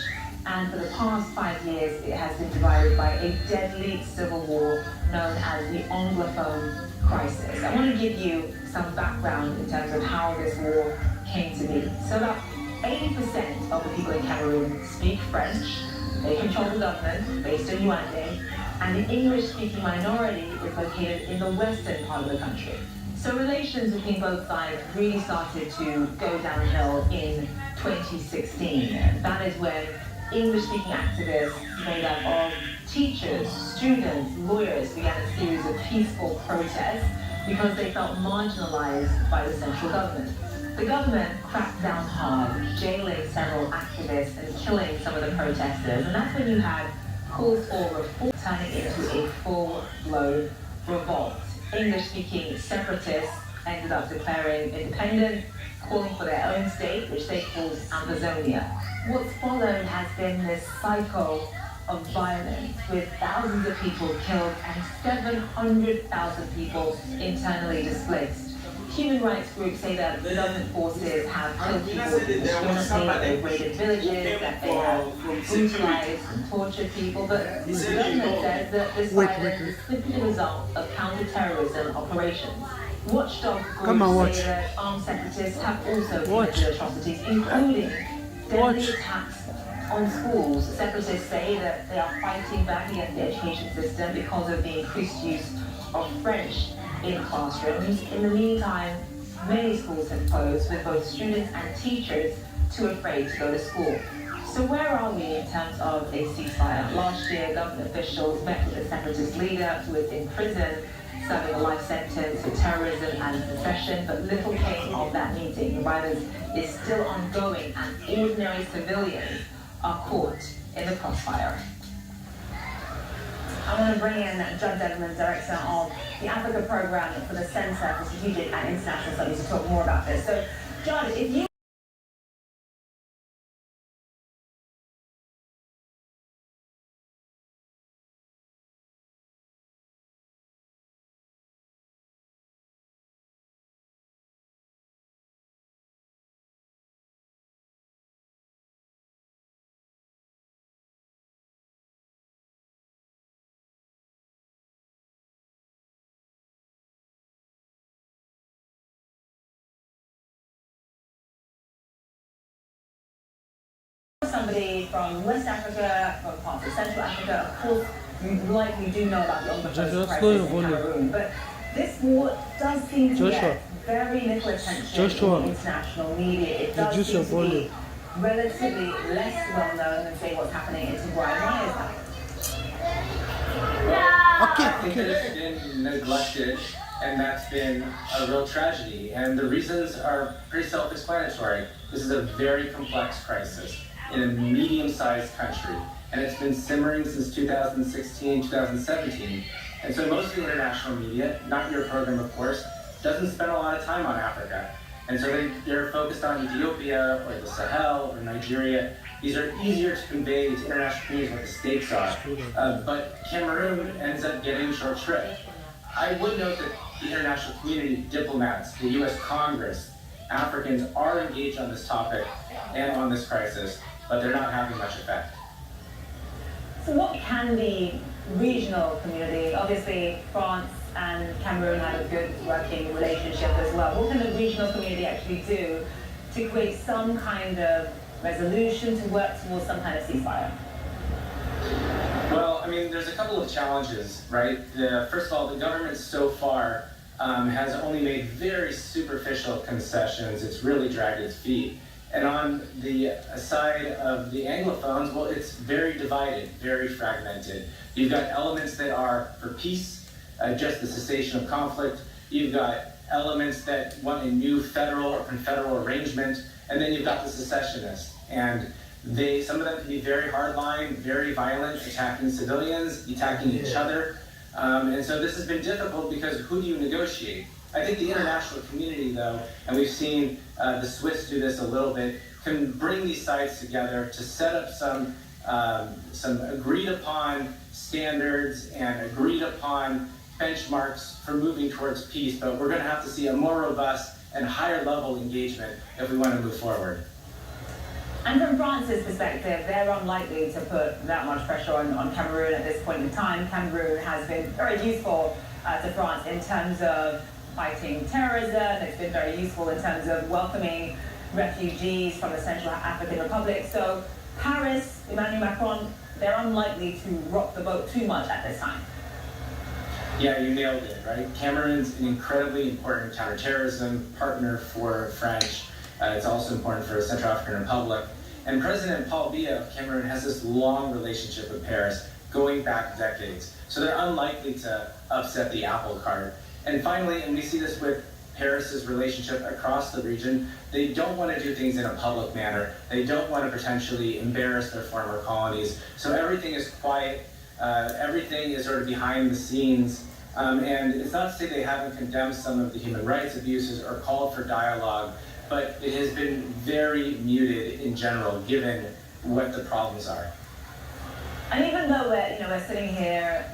and for the past 5 years, it has been divided by a deadly civil war known as the Anglophone Crisis. I want to give you some background in terms of how this war came to be. So about 80% of the people in Cameroon speak French. They control the government based in Yaoundé, and the English-speaking minority is located in the western part of the country. So relations between both sides really started to go downhill in 2016. That is when English-speaking activists made up of teachers, students, lawyers began a series of peaceful protests because they felt marginalized by the central government. The government cracked down hard, jailing several activists and killing some of the protesters, and that's when you had calls for reform turning into a full-blown revolt. English-speaking separatists ended up declaring independence, calling for their own state, which they called Ambazonia. What's followed has been this cycle of violence, with thousands of people killed and 700,000 people internally displaced. Human rights groups say that the government forces have killed people indiscriminately, that they've raided villages, that they have brutalized and tortured people, but the government says that this violence is simply the result of counter-terrorism operations. Watchdog groups say that armed separatists have also committed atrocities, including deadly attacks on schools. Separatists say that they are fighting back against the education system because of the increased use of French in classrooms. In the meantime, many schools have closed, with both students and teachers too afraid to go to school. So where are we in terms of a ceasefire? Last year, government officials met with the separatist leader who is in prison, serving a life sentence for terrorism and secession, but little came of that meeting. The violence is still ongoing and ordinary civilians are caught in the crossfire. I want to bring in Judd Dedman, Director of the Africa Program for the Center for Strategic and International Studies, to talk more about this. So, Judd, if you somebody from West Africa, from parts of Central Africa, of course, you likely do know about the Anglophone Crisis in Cameroon, but this war does seem to get very little attention in the international media. It does seem to be relatively less well known than, say, what's happening in Tigray. Why is that? I think that it's been neglected, and that's been a real tragedy. And the reasons are pretty self-explanatory. This is a very complex crisis in a medium-sized country, and it's been simmering since 2016, 2017. And so most of the international media, not your program of course, doesn't spend a lot of time on Africa. And so they're focused on Ethiopia or the Sahel or Nigeria. These are easier to convey to international communities what the stakes are. But Cameroon ends up getting short shrift. I would note that the international community, diplomats, the US Congress, Africans are engaged on this topic and on this crisis, but they're not having much effect. So what can the regional community, obviously France and Cameroon have a good working relationship as well, what can the regional community actually do to create some kind of resolution, to work towards some kind of ceasefire? Well, I mean, there's a couple of challenges, right? First of all, the government so far has only made very superficial concessions. It's really dragged its feet. And on the side of the Anglophones, well, it's very divided, very fragmented. You've got elements that are for peace, just the cessation of conflict. You've got elements that want a new federal or confederal arrangement. And then you've got the secessionists. And some of them can be very hardline, very violent, attacking civilians, attacking each other. And so this has been difficult because who do you negotiate? I think the international community, though, and we've seen the Swiss do this a little bit, can bring these sides together to set up some agreed upon standards and agreed upon benchmarks for moving towards peace. But we're going to have to see a more robust and higher level engagement if we want to move forward. And from France's perspective, they're unlikely to put that much pressure on Cameroon at this point in time. Cameroon has been very useful to France in terms of fighting terrorism. It's been very useful in terms of welcoming refugees from the Central African Republic. So Paris, Emmanuel Macron, they're unlikely to rock the boat too much at this time. Yeah, you nailed it, right? Cameroon's an incredibly important counterterrorism partner for French. It's also important for the Central African Republic. And President Paul Biya of Cameroon has this long relationship with Paris, going back decades. So they're unlikely to upset the apple cart. And finally, and we see this with Paris's relationship across the region, they don't want to do things in a public manner. They don't want to potentially embarrass their former colonies. So everything is quiet. Everything is sort of behind the scenes. And it's not to say they haven't condemned some of the human rights abuses or called for dialogue, but it has been very muted in general, given what the problems are. And even though we're sitting here,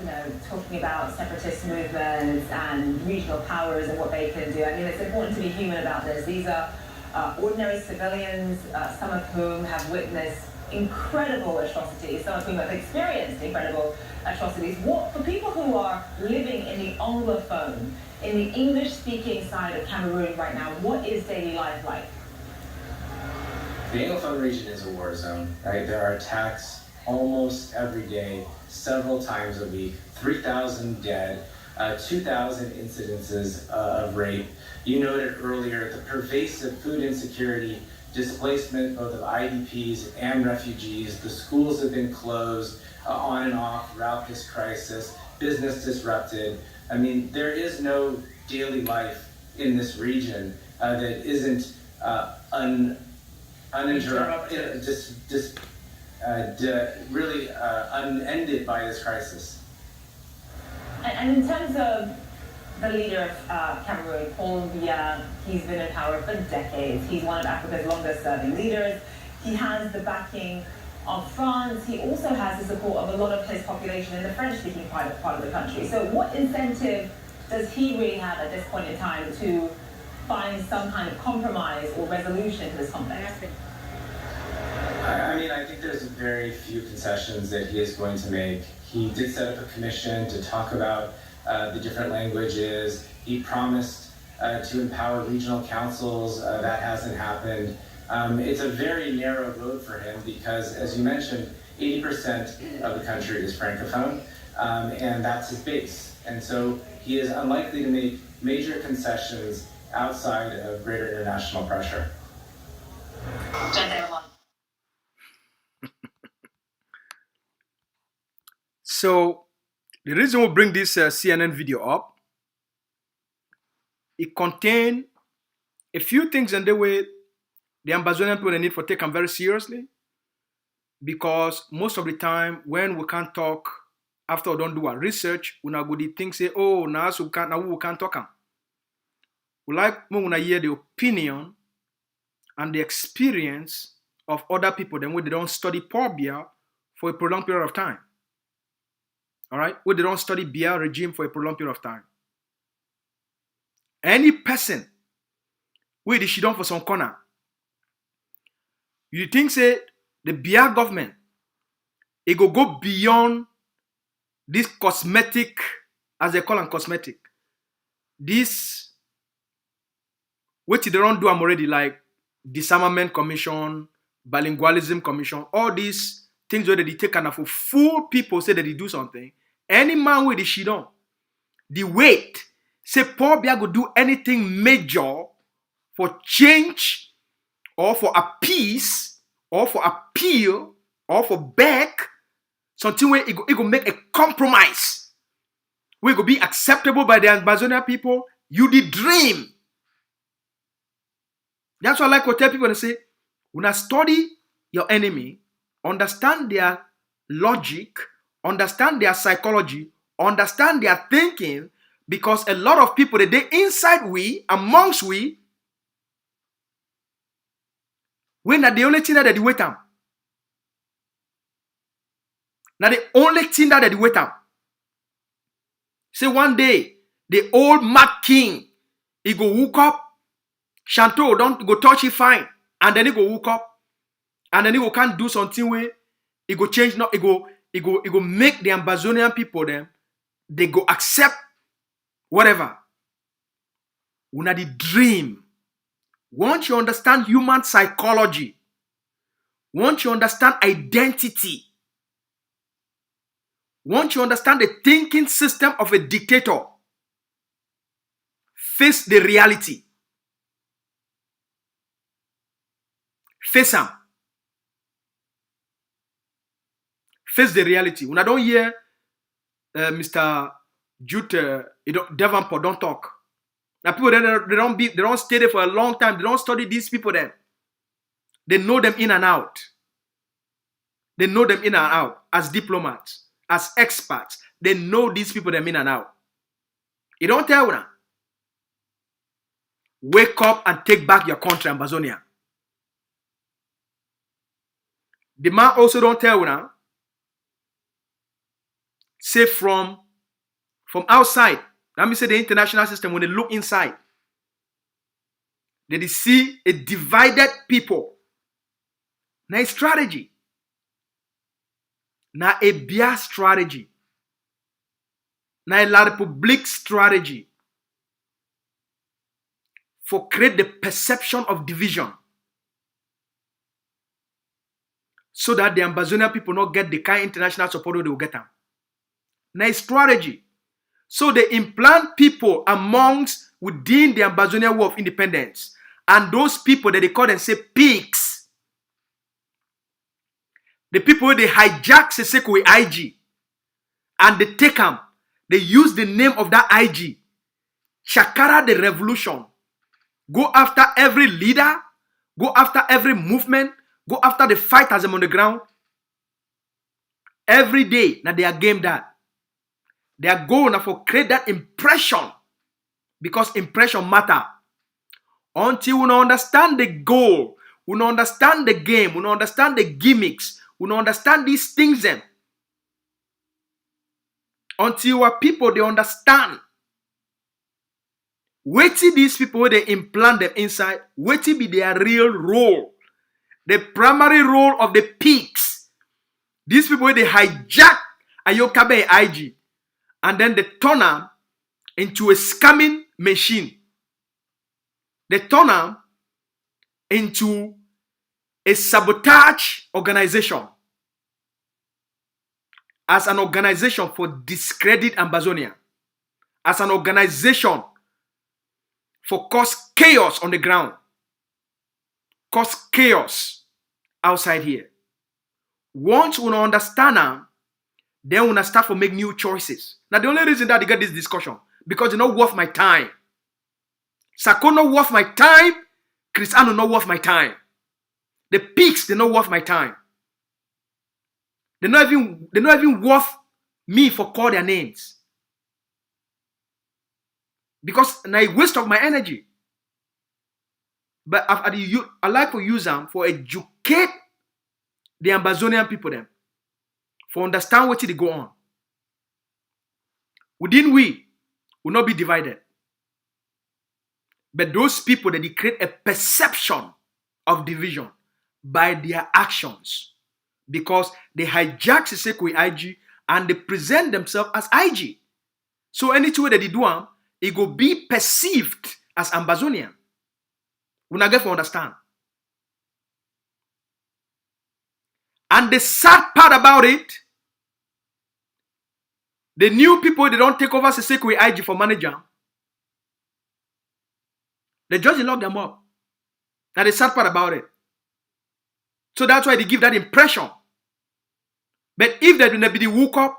talking about separatist movements and regional powers and what they can do, I mean, it's important to be human about this. These are ordinary civilians, some of whom have witnessed incredible atrocities, some of whom have experienced incredible atrocities. For people who are living in the Anglophone, in the English-speaking side of Cameroon right now, what is daily life like? The Anglophone region is a war zone, right? There are attacks almost every day, several times a week, 3,000 dead, 2,000 incidences of rape. You noted earlier the pervasive food insecurity, displacement both of IDPs and refugees. The schools have been closed on and off throughout this crisis, business disrupted. I mean, there is no daily life in this region that isn't uninterrupted, really unended by this crisis. And in terms of the leader of Cameroon, Paul Biya, he's been in power for decades. He's one of Africa's longest serving leaders. He has the backing of France. He also has the support of a lot of his population in the French-speaking part of the country. So what incentive does he really have at this point in time to find some kind of compromise or resolution to this conflict? I mean, I think there's very few concessions that he is going to make. He did set up a commission to talk about the different languages. He promised to empower regional councils. That hasn't happened. It's a very narrow road for him because, as you mentioned, 80% of the country is Francophone, and that's his base. And so he is unlikely to make major concessions outside of greater international pressure. So the reason we bring this CNN video up, it contains a few things in the way the Ambazonian people need to take them very seriously, because most of the time when we can't talk after we don't do our research, we not go the things say, oh, now we can't talk. We like when we hear the opinion and the experience of other people, then when they don't study Paul Biya for a prolonged period of time. All right, where they don't study Biya regime for a prolonged period of time. Any person where they shit down for some corner, you think say the Biya government, it go beyond this cosmetic, as they call them cosmetic. This, what they don't do them already, like disarmament commission, bilingualism commission, all these things where they take kind of fool people say that they do something. Any man with the shit on, the weight, say Paul Biya go do anything major for change or for a peace or for appeal or for back, something where it go make a compromise. Where it go be acceptable by the Ambazonia people. You the dream. That's why I like to tell people to say, when I study your enemy, understand their logic, understand their psychology, understand their thinking, because a lot of people, they inside we, amongst we, when that the only thing that they wait on. Now the only thing that they wait on. Say one day, the old mad king, he go woke up, Shanto don't go touch it fine, and then he go woke up, and then he go can't do something where he go change, not he go make the Ambazonian people them, they go accept whatever. Una the dream. Once you understand human psychology, once you understand identity, once you understand the thinking system of a dictator, face the reality. Face them. Face the reality. When I don't hear Mr. Jute, Devonport don't talk. Now people they don't stay there for a long time. They don't study these people then. They know them in and out. They know them in and out as diplomats, as experts. They know these people them in and out. You don't tell them. Wake up and take back your country, Ambazonia. The man also don't tell them. say from outside, let me say the international system, when they look inside, they see a divided people. Now a strategy. Now a Bia strategy. Now a La Republique strategy. For create the perception of division. So that the Ambazonia people not get the kind of international support they will get them. Now a strategy. So they implant people amongst within the Ambazonia War of Independence. And those people that they call and say pigs. The people they hijack Seseko with IG. And they take them. They use the name of that IG. Chakara the revolution. Go after every leader. Go after every movement. Go after the fighters on the ground. Every day, now they are game that. They are going now for create that impression. Because impression matter. Until we don't understand the goal, we don't understand the game, we don't understand the gimmicks, we don't understand these things then. Until our people they understand. Wait till these people where they implant them inside, wait till be their real role. The primary role of the pigs. These people where they hijack Ayokabe IG and then they turn them into a scamming machine. They turn them into a sabotage organization. As an organization for discredit Ambazonia. As an organization for cause chaos on the ground. Cause chaos outside here. Once we understand them, then we start to make new choices. Now the only reason that they get this discussion, because they're not worth my time. Sako not worth my time. Cristiano not worth my time. The pigs, they're not worth my time. They're not even worth me for call their names. Because now a waste of my energy. But I like to use them for educate the Ambazonian people them. For understand what they go on. Within we will not be divided. But those people that they create a perception of division by their actions. Because they hijack Seseko IG and they present themselves as IG. So any way that they do them, it will be perceived as Ambazonian. We not get to understand. And the sad part about it, the new people, they don't take over Seseko IG for manager. They just lock them up. That's the sad part about it. So that's why they give that impression. But if they do be the woke up,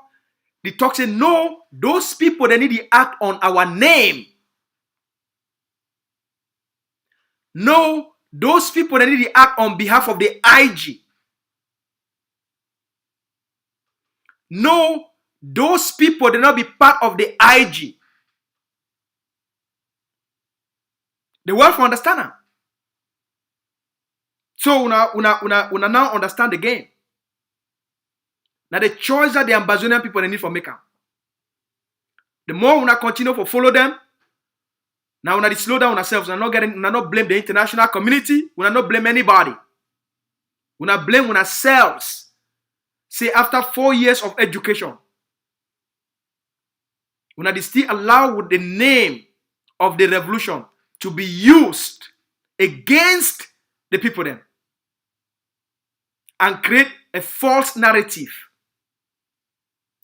the talk say, no, those people, they need to act on our name. No, those people, they need to act on behalf of the IG. No, those people, they not be part of the IG. The world for understand that. So una now understand the game. Now the choice that the Ambazonian people they need for making. The more we continue to follow them, now we slow down ourselves. We not blame the international community. We not blame anybody. We not blame ourselves. See, after 4 years of education, we not still allow with the name of the revolution to be used against the people then, and create a false narrative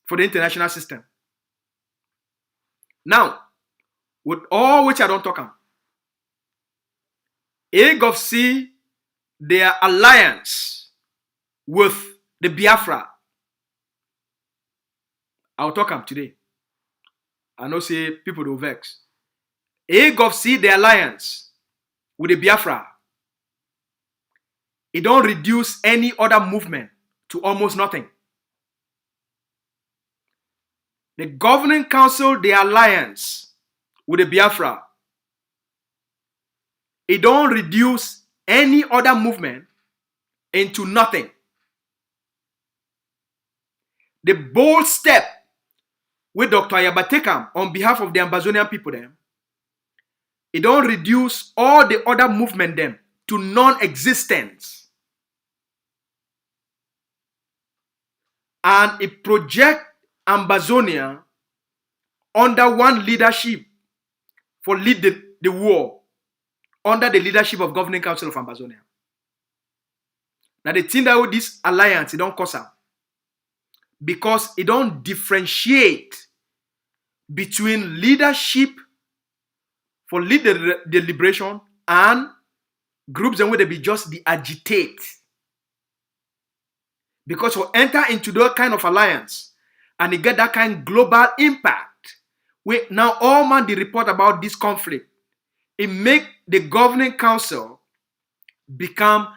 for the international system. Now, with all which I don't talk about, AGOV see their alliance with the Biafra. I'll talk about today. I know say people will vex. AGOV see the alliance with the Biafra. It don't reduce any other movement to almost nothing. The governing council, the alliance with the Biafra, it don't reduce any other movement into nothing. The bold step with Dr. Ayabatekam on behalf of the Ambazonian people them, it don't reduce all the other movement them to non-existence. And it project Ambazonia under one leadership for lead the war under the leadership of Governing Council of Ambazonia. Now the thing that with this alliance, it don't cause out because it don't differentiate between leadership for lead the liberation and groups and where they be just the agitate. Because we enter into that kind of alliance and it get that kind of global impact. Where now all man they report about this conflict. It make the Governing Council become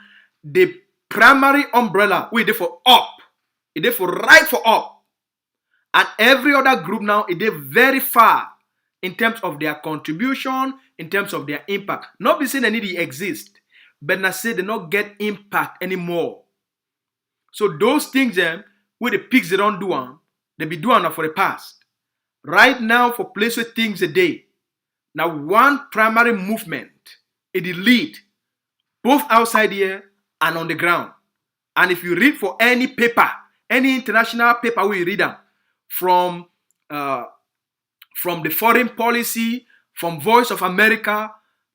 the primary umbrella. We there for up. It there for right for up. And every other group now, it there very far in terms of their contribution, in terms of their impact. Not be saying they need to exist, but I say they not get impact anymore. So those things them, where the pigs they don't do them, they be doing them for the past. Right now, for place where things a day, now one primary movement, it is lead, both outside here and on the ground. And if you read for any paper, any international paper where you read them, from the foreign policy, from Voice of America,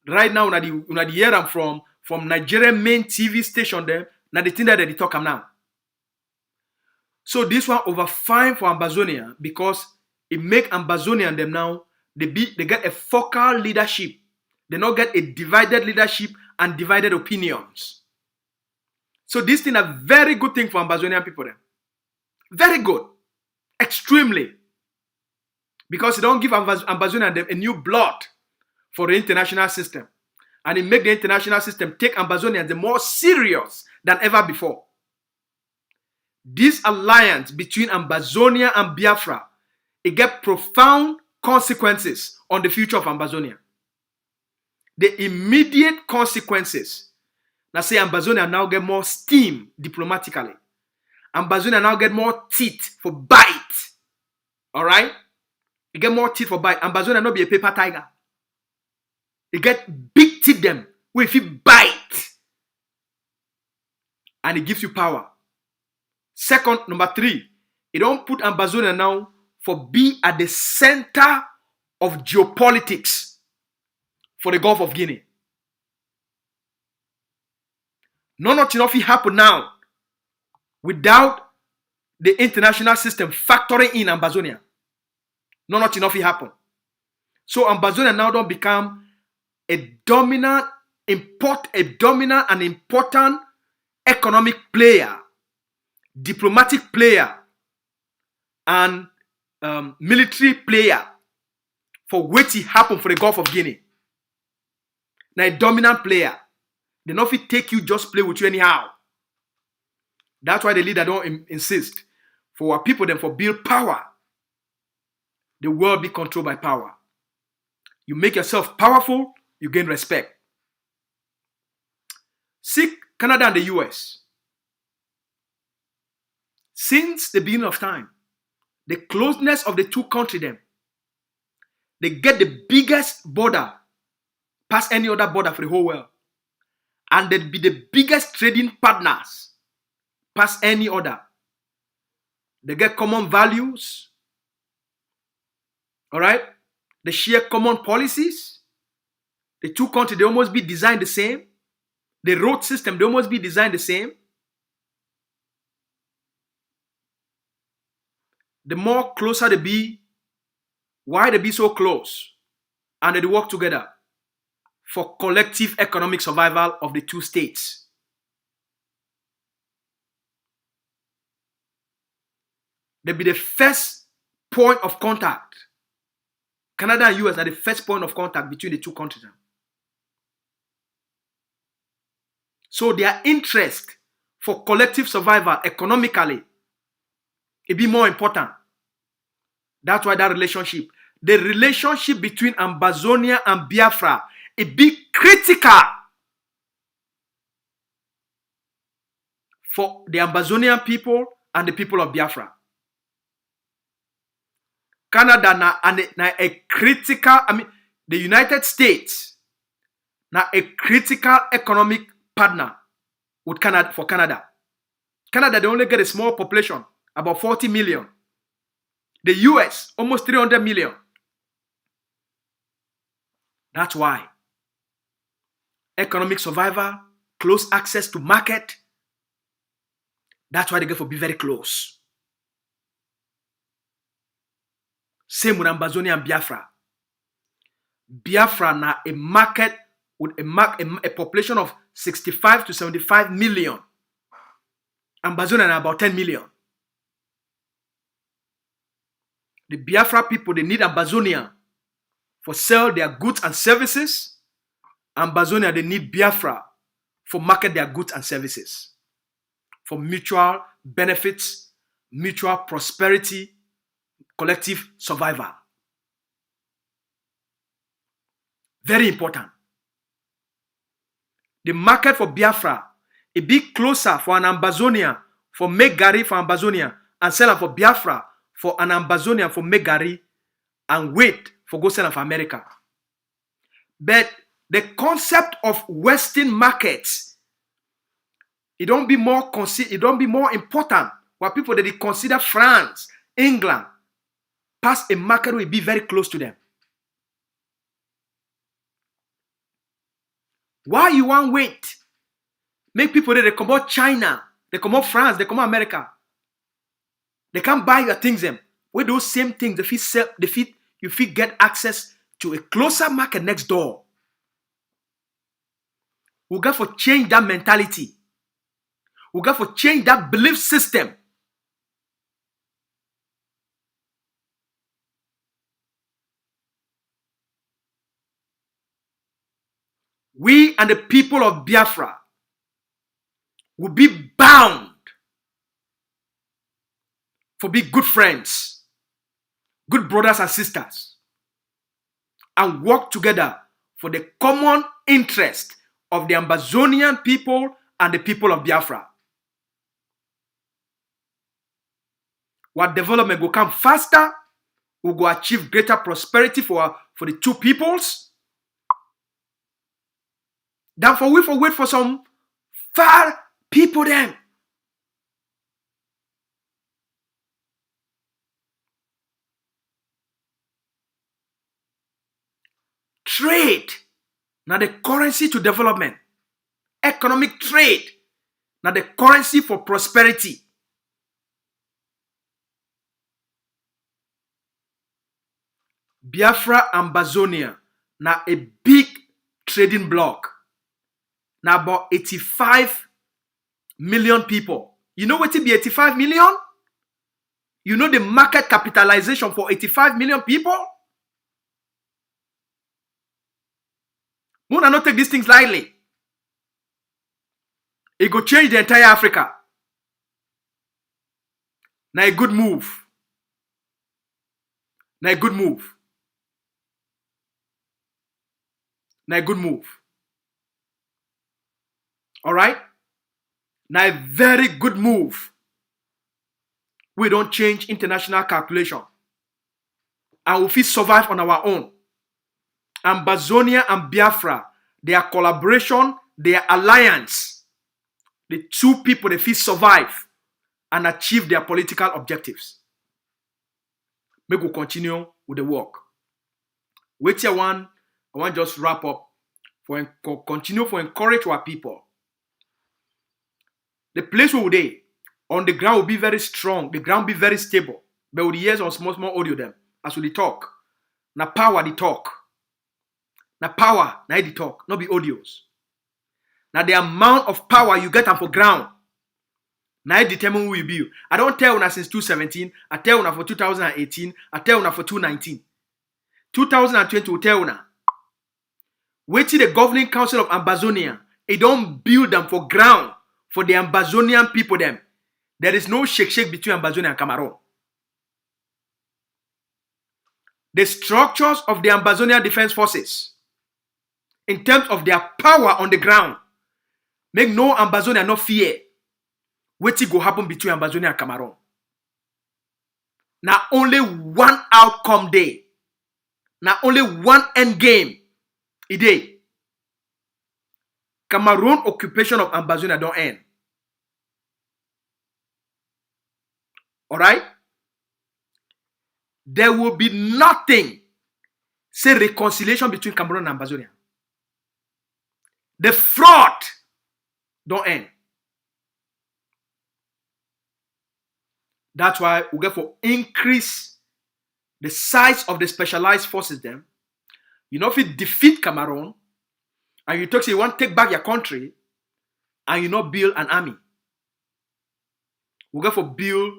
right now, una hear them from Nigerian main TV station there, now the thing that they talk them now. So this one over fine for Ambazonia because it make Ambazonia and them now, they get a focal leadership. They not get a divided leadership and divided opinions. So this thing a very good thing for Ambazonian people then. Very good. Extremely. Because it don't give Ambazonian them a new blood for the international system. And it make the international system take Ambazonians more serious than ever before. This alliance between Ambazonia and Biafra, it get profound consequences on the future of Ambazonia. The immediate consequences. Now say Ambazonia now get more steam diplomatically. Ambazonia now get more teeth for bite. Alright? It get more teeth for bite. Ambazonia not be a paper tiger. It get big teeth them where if you bite. And it gives you power. Second, number 3, it don't put Ambazonia now for be at the center of geopolitics for the Gulf of Guinea. Nothing of it happen now without the international system factoring in Ambazonia. Nothing of it happen. So Ambazonia now don't become a dominant and important economic player, diplomatic player, and military player for what it happened for the Gulf of Guinea. Now a dominant player. They not fit take you just play with you anyhow. That's why the leader don't insist for our people then for build power. The world be controlled by power. You make yourself powerful, you gain respect. See Canada and the US. Since the beginning of time, the closeness of the two countries them, they get the biggest border past any other border for the whole world. And they'd be the biggest trading partners past any other. They get common values. Alright? They share common policies. The two countries, they almost be designed the same. The road system, they almost be designed the same. The more closer they be, why they be so close? And they work together for collective economic survival of the two states. They be the first point of contact. Canada and US are the first point of contact between the two countries. So their interest for collective survival economically, it be more important. That's why that relationship, the relationship between Ambazonia and Biafra, it be critical for the Ambazonian people and the people of Biafra. Canada na a critical, the United States na a critical economic partner with Canada for Canada. Canada, they only get a small population, about 40 million. The US, almost 300 million. That's why economic survival, close access to market. That's why they get to be very close. Same with Ambazonia and Biafra. Biafra na a market with a population of 65 to 75 million. Ambazonia na about 10 million. The Biafra people, they need Ambazonia for sell their goods and services. Ambazonia, they need Biafra for market their goods and services. For mutual benefits, mutual prosperity, collective survival. Very important. The market for Biafra, a bit closer for an Ambazonia, for make Gari for Ambazonia, and sell for Biafra for an Ambazonia for make Gari, and wait for go sell for America. But the concept of Western markets, it don't be more important. What people that they consider France, England, past a market will be very close to them. Why you want wait? Make people that they come out China, they come out France, they come out America. They can't buy your things them. With those same things, you fit get access to a closer market next door. We got to change that mentality. We got to change that belief system. We and the people of Biafra will be bound for being good friends, good brothers and sisters, and work together for the common interest of the Ambazonian people and the people of Biafra. What development will come faster, we will achieve greater prosperity for the two peoples, than for wait for some far people them. Trade, now the currency to development. Economic trade, now the currency for prosperity. Biafra Ambazonia, now a big trading bloc. Now about 85 million people. You know what it be 85 million? You know the market capitalization for 85 million people? We will not take these things lightly. It go change the entire Africa. Now a good move. Now a good move. Now a good move. All right? Now a very good move. We don't change international calculation. And we fit survive on our own. Ambazonia and Biafra, their collaboration, their alliance, the two people they fit survive and achieve their political objectives. Make we continue with the work. Wait here one, I want to just wrap up continue to encourage our people. The place where they on the ground will be very strong, the ground will be very stable. But with the years on small audio them as we talk. Now power the talk. Now power, now the talk, not be audios. Now the amount of power you get on for ground. Now it determine who you be. I don't tell you since 2017, I tell you for 2018, I tell you for 2019. 2020 will tell you. Wait till the governing council of Ambazonia, it don't build them for ground for the Ambazonian people them. There is no shake between Ambazonia and Cameroon. The structures of the Ambazonia Defense Forces, in terms of their power on the ground, make no Ambazonia no fear what will happen between Ambazonia and Cameroon. Now only one outcome day. Now only one end game. A day. Cameroon occupation of Ambazonia don't end. Alright? There will be nothing, say, reconciliation between Cameroon and Ambazonia. The fraud don't end. That's why we get for increase the size of the specialized forces them. You know, if you defeat Cameroon and you talk say you want to take back your country and you not build an army. We get for build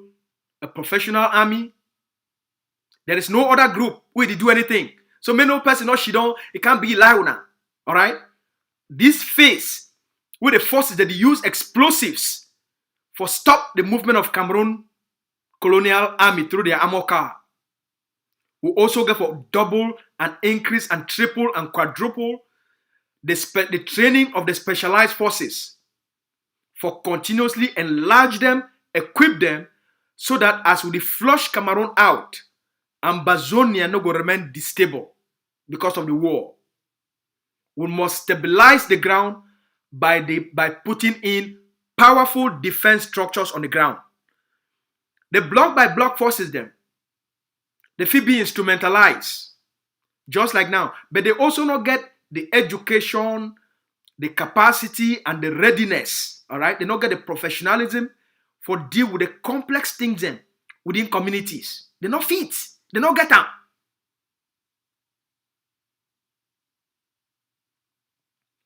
a professional army. There is no other group where they do anything. So many person or she don't, it can't be Launa. Alright? This phase where the forces that they use explosives for stop the movement of Cameroon colonial army through their armor car. We also get for double and increase and triple and quadruple the training of the specialized forces for continuously enlarge them, equip them, so that as we flush Cameroon out, Ambazonia no go remain stable because of the war. We must stabilize the ground by putting in powerful defense structures on the ground. The block by block forces them. They feel be instrumentalized, just like now. But they also not get the education, the capacity, and the readiness. All right, they not get the professionalism for deal with the complex things then within communities. They not fit. They not get them.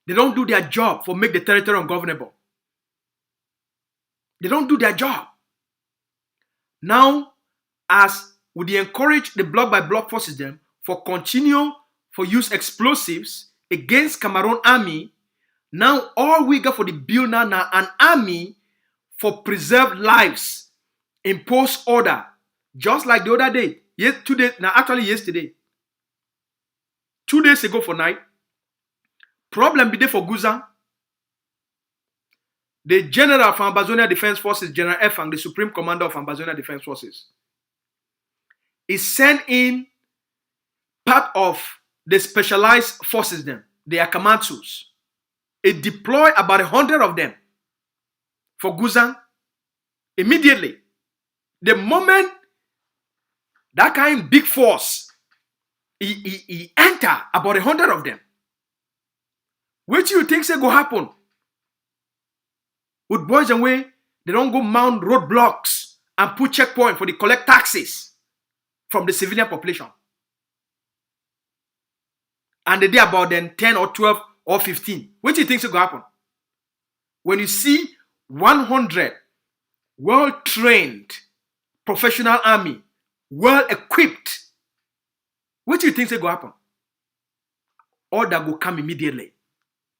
They don't do their job for make the territory ungovernable. They don't do their job. Now, as we encourage the block by block forces them for continue for use explosives against Cameroon army, now all we got for the build now an army for preserved lives, impose order, just like the other day. Yes, 2 days, now actually yesterday. 2 days ago for night, problem be there for Guzan. The general of Ambazonia Defense Forces, General Efang, the Supreme Commander of Ambazonia Defense Forces, is sent in part of the specialized forces them, the Akamatsus. It deploy about 100 of them for Guzan immediately. The moment that kind big force, he enter about 100 of them. What do you think say go happen? With boys and way, they don't go mount roadblocks and put checkpoint for the collect taxes from the civilian population. And they did about then 10 or 12 or 15. What do you think is going to happen? When you see 100 well-trained professional army, well-equipped, what do you think is going to happen? All that will come immediately.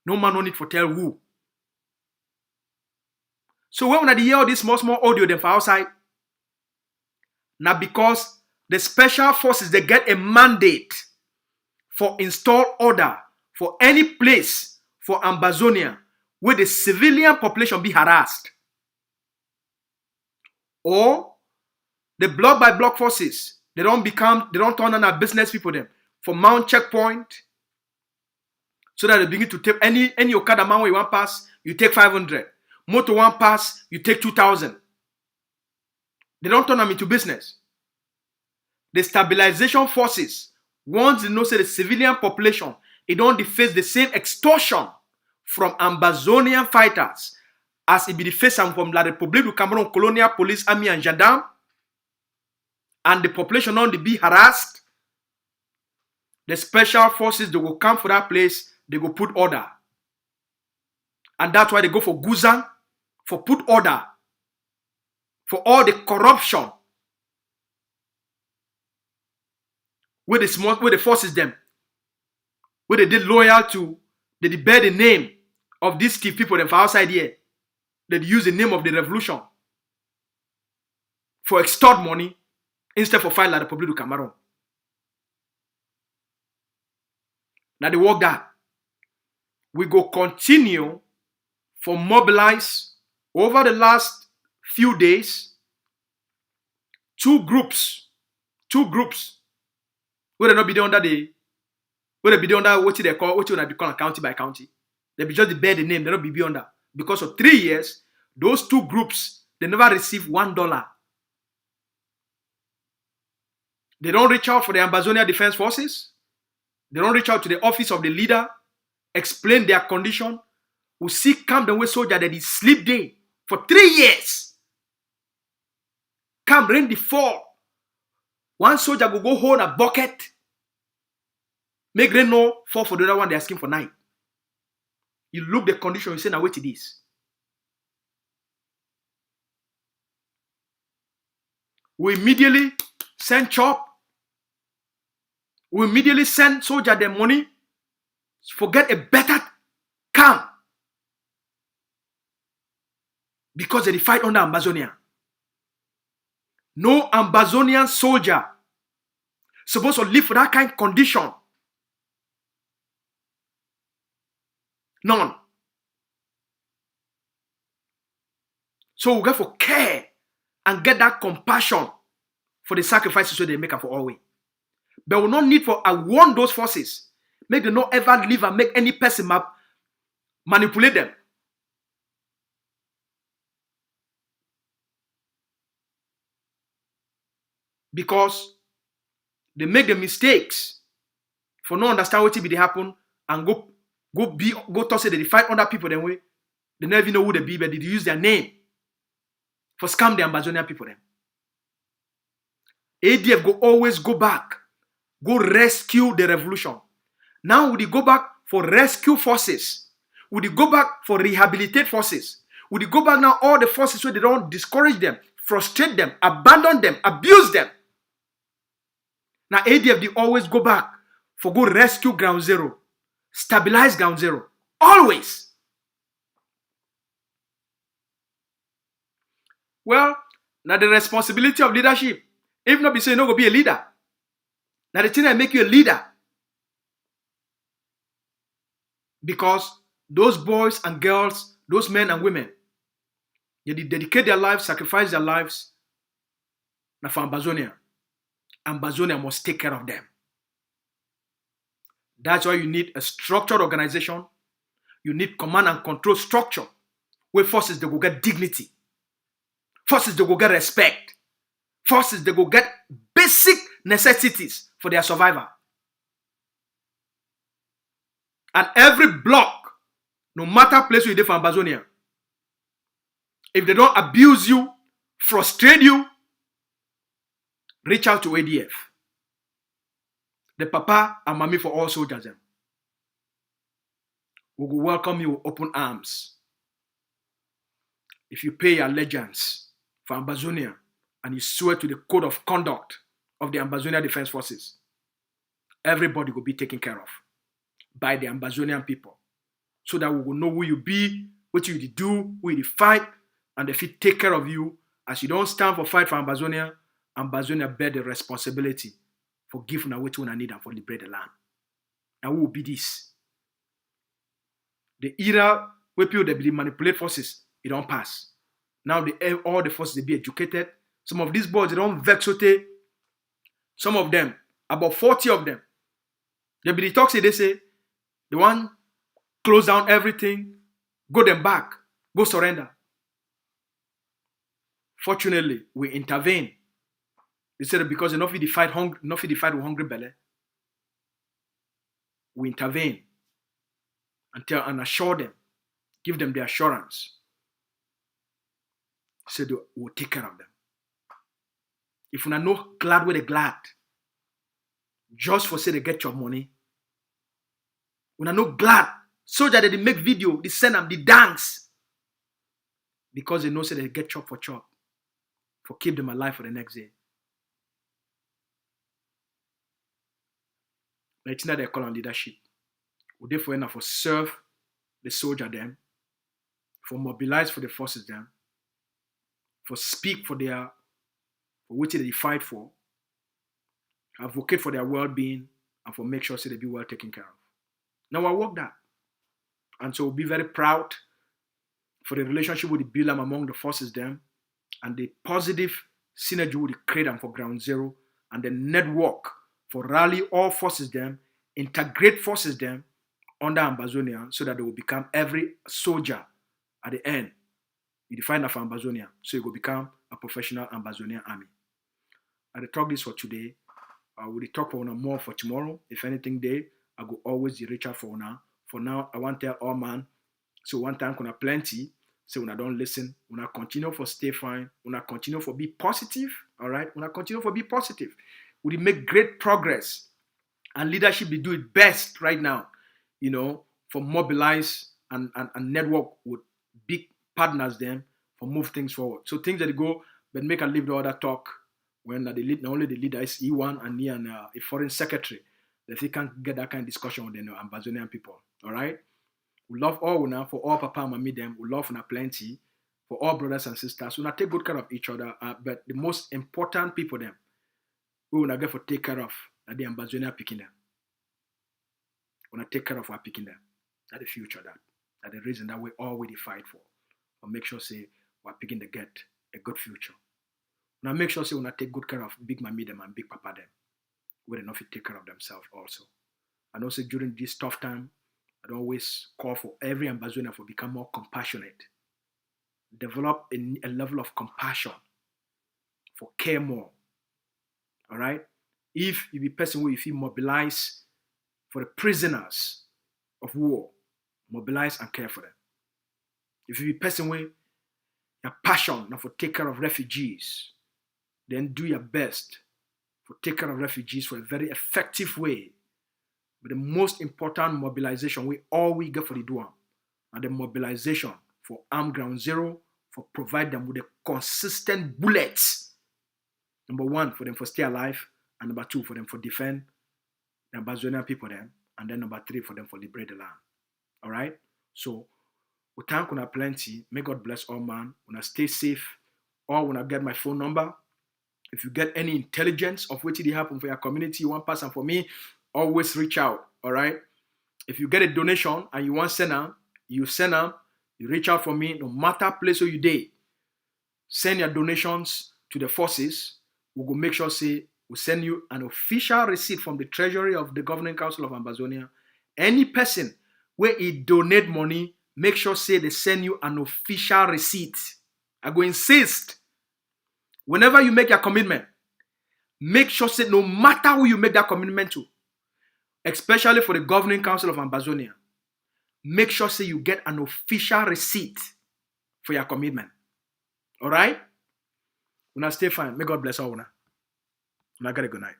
No man no need for tell who. So when we hear all this small audio then for outside, now because the special forces, they get a mandate for install order for any place for Ambazonia where the civilian population be harassed. Or the block by block forces, they don't turn on our business people them for mount checkpoint, so that they begin to take any Okada man where you want pass, you take 500. Motor one pass, you take 2,000. They don't turn them into business. The stabilization forces, once they know say the civilian population, it don't face the same extortion from Ambazonian fighters as it be the face from La République du Cameroun colonial police army and gendarme, and the population don't be harassed. The special forces, they will come for that place, they go put order. And that's why they go for Guzan, for put order, for all the corruption where the forces them, where they did loyal to, they bear the name of these key people them for outside here. They use the name of the revolution for extort money instead for fight like the Republic of Cameroon. Now the work that we go continue for mobilize over the last few days. 2 groups two groups. Where they not be there under the, where they be there under what they call, what they call county by county. They be just bear the name, they not be under. Because of 3 years, those two groups, they never receive $1. They don't reach out for the Ambazonia Defense Forces. They don't reach out to the office of the leader, explain their condition. We see Camp the way soldier that is sleep day for 3 years. Come rain the fall. One soldier will go hold a bucket. Make rain no fall for the other one they're asking for night. You look the condition, you say, now wait it is. We immediately send chop. We immediately send soldier their money. Forget a better camp. Because they fight under Ambazonia. No Ambazonian soldier supposed to live for that kind of condition. None. So we got for care and get that compassion for the sacrifices so they make up for all way. But we not need for I warn those forces. Make them not ever live and make any person manipulate them. Because they make the mistakes for not understand what will happen and go talk say they fight other people then way. They never even know who they be, but they use their name for scam the Ambazonian people then. ADF go always go back, go rescue the revolution. Now would they go back for rescue forces? Would they go back for rehabilitate forces? Would they go back now all the forces so they don't discourage them, frustrate them, abandon them, abuse them? Now ADF they always go back for go rescue ground zero, stabilize ground zero, always. Well, now the responsibility of leadership, if not be saying, you no go be a leader. Now the thing that make you a leader. Because those boys and girls, those men and women, they dedicate their lives, sacrifice their lives. Now for Ambazonia. Ambazonia must take care of them. That's why you need a structured organization. You need command and control structure where forces they go get dignity. Forces they go get respect. Forces they go get basic necessities for their survival. And every block, no matter place you live for Ambazonia, if they don't abuse you, frustrate you, reach out to ADF. The papa and mommy for all soldiers. We will welcome you with open arms. If you pay your allegiance for Ambazonia and you swear to the code of conduct of the Ambazonia Defense Forces, everybody will be taken care of by the Ambazonian people so that we will know who you be, what you do, who you fight, and if you take care of you as you don't stand for fight for Ambazonia, Ambazonia bear the responsibility for giving away what we need and for liberate the land. And who will be this? The era where people they manipulate forces, it don't pass. Now all the forces they be educated. Some of these boys they don't vexote. Some of them, about 40 of them, they be the talk say they say, the one close down everything, go them back, go surrender. Fortunately, we intervene. They said because enough of the fight with hungry belly. We intervene and assure them, give them the assurance. Said we'll take care of them. If you are not glad with the glad, just for say they get your money. We are not glad. So that they make video, they send them, they dance. Because they know say they get chop for keep them alive for the next day. It's not they call on leadership. We therefore enough for serve the soldier them, for mobilize for the forces them, for speak for what they fight for, advocate for their well-being, and for make sure so they be well taken care of. Now I work that. And so we'll be very proud for the relationship with the Bilam among the forces them and the positive synergy with the create them for ground zero and the network for rally all forces them, integrate forces them under Ambazonia so that they will become every soldier at the end. You define that for Ambazonia, so it will become a professional Ambazonian army. I will talk this for today. I will talk for more for tomorrow. If anything there, I will always reach out for now. For now, I want to tell all man. So one time kuna plenty. So when I don't listen, when I continue for stay fine, when I continue for be positive, all right? When I continue for be positive, we make great progress. And leadership, they do it best right now, you know, for mobilize and network with big partners then for move things forward. So things that go, but make and leave the other talk when the lead, not only the leader is E1 and me and a foreign secretary, that they can't get that kind of discussion with the Ambazonian people, all right? We love all now for all papa and mommy them. We love na plenty for all brothers and sisters. We not take good care of each other. But the most important people them, we will not get for take care of the Ambazonia picking them. We not take care of our picking them. That's the future. That's the reason that we all really fight for. But make sure say we're picking the get a good future. Now make sure say we not take good care of big mommy them and big papa them. We enough to take care of themselves also. And also during this tough time, I always call for every Ambazonian to become more compassionate. Develop a level of compassion, for care more. All right? If you be a person where you feel mobilize for the prisoners of war, mobilize and care for them. If you be a person where your passion now for take care of refugees, then do your best for take care of refugees for a very effective way. But the most important mobilization we get for the DUAM and the mobilization for Armed Ground Zero for provide them with a consistent bullets. Number one, for them for stay alive, and number two, for them for defend the Ambazonian people them, and then number three, for them for liberate the land. All right? So, we thank you plenty. May God bless all man. When I stay safe, or when I get my phone number, if you get any intelligence of what did happen for your community, one person for me, always reach out, all right? If you get a donation and you want to send them, you reach out for me, no matter place where you day. Send your donations to the forces. We will make sure, say, we'll send you an official receipt from the Treasury of the Governing Council of Ambazonia. Any person where he donate money, make sure, say, they send you an official receipt. I go insist, whenever you make your commitment, make sure, say, no matter who you make that commitment to, especially for the Governing Council of Ambazonia, make sure say you get an official receipt for your commitment. All right? Una stay fine. May God bless all. Una get a good night.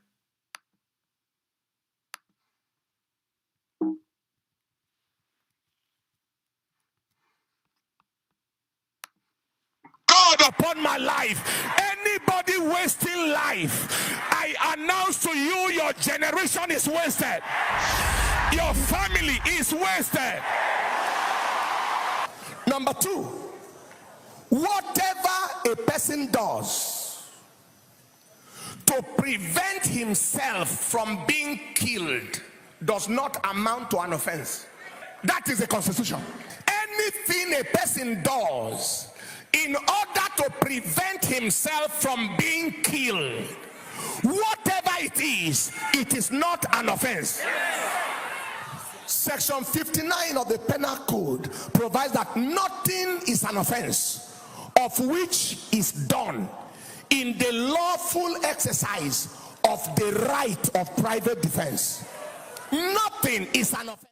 God upon my life. Anybody wasting life, I announce to you, your generation is wasted. Your family is wasted. Number two, whatever a person does to prevent himself from being killed does not amount to an offense. That is the Constitution. Anything a person does in order to prevent himself from being killed, whatever it is not an offense. Section 59 of the Penal Code provides that nothing is an offense of which is done in the lawful exercise of the right of private defense. Nothing is an offense.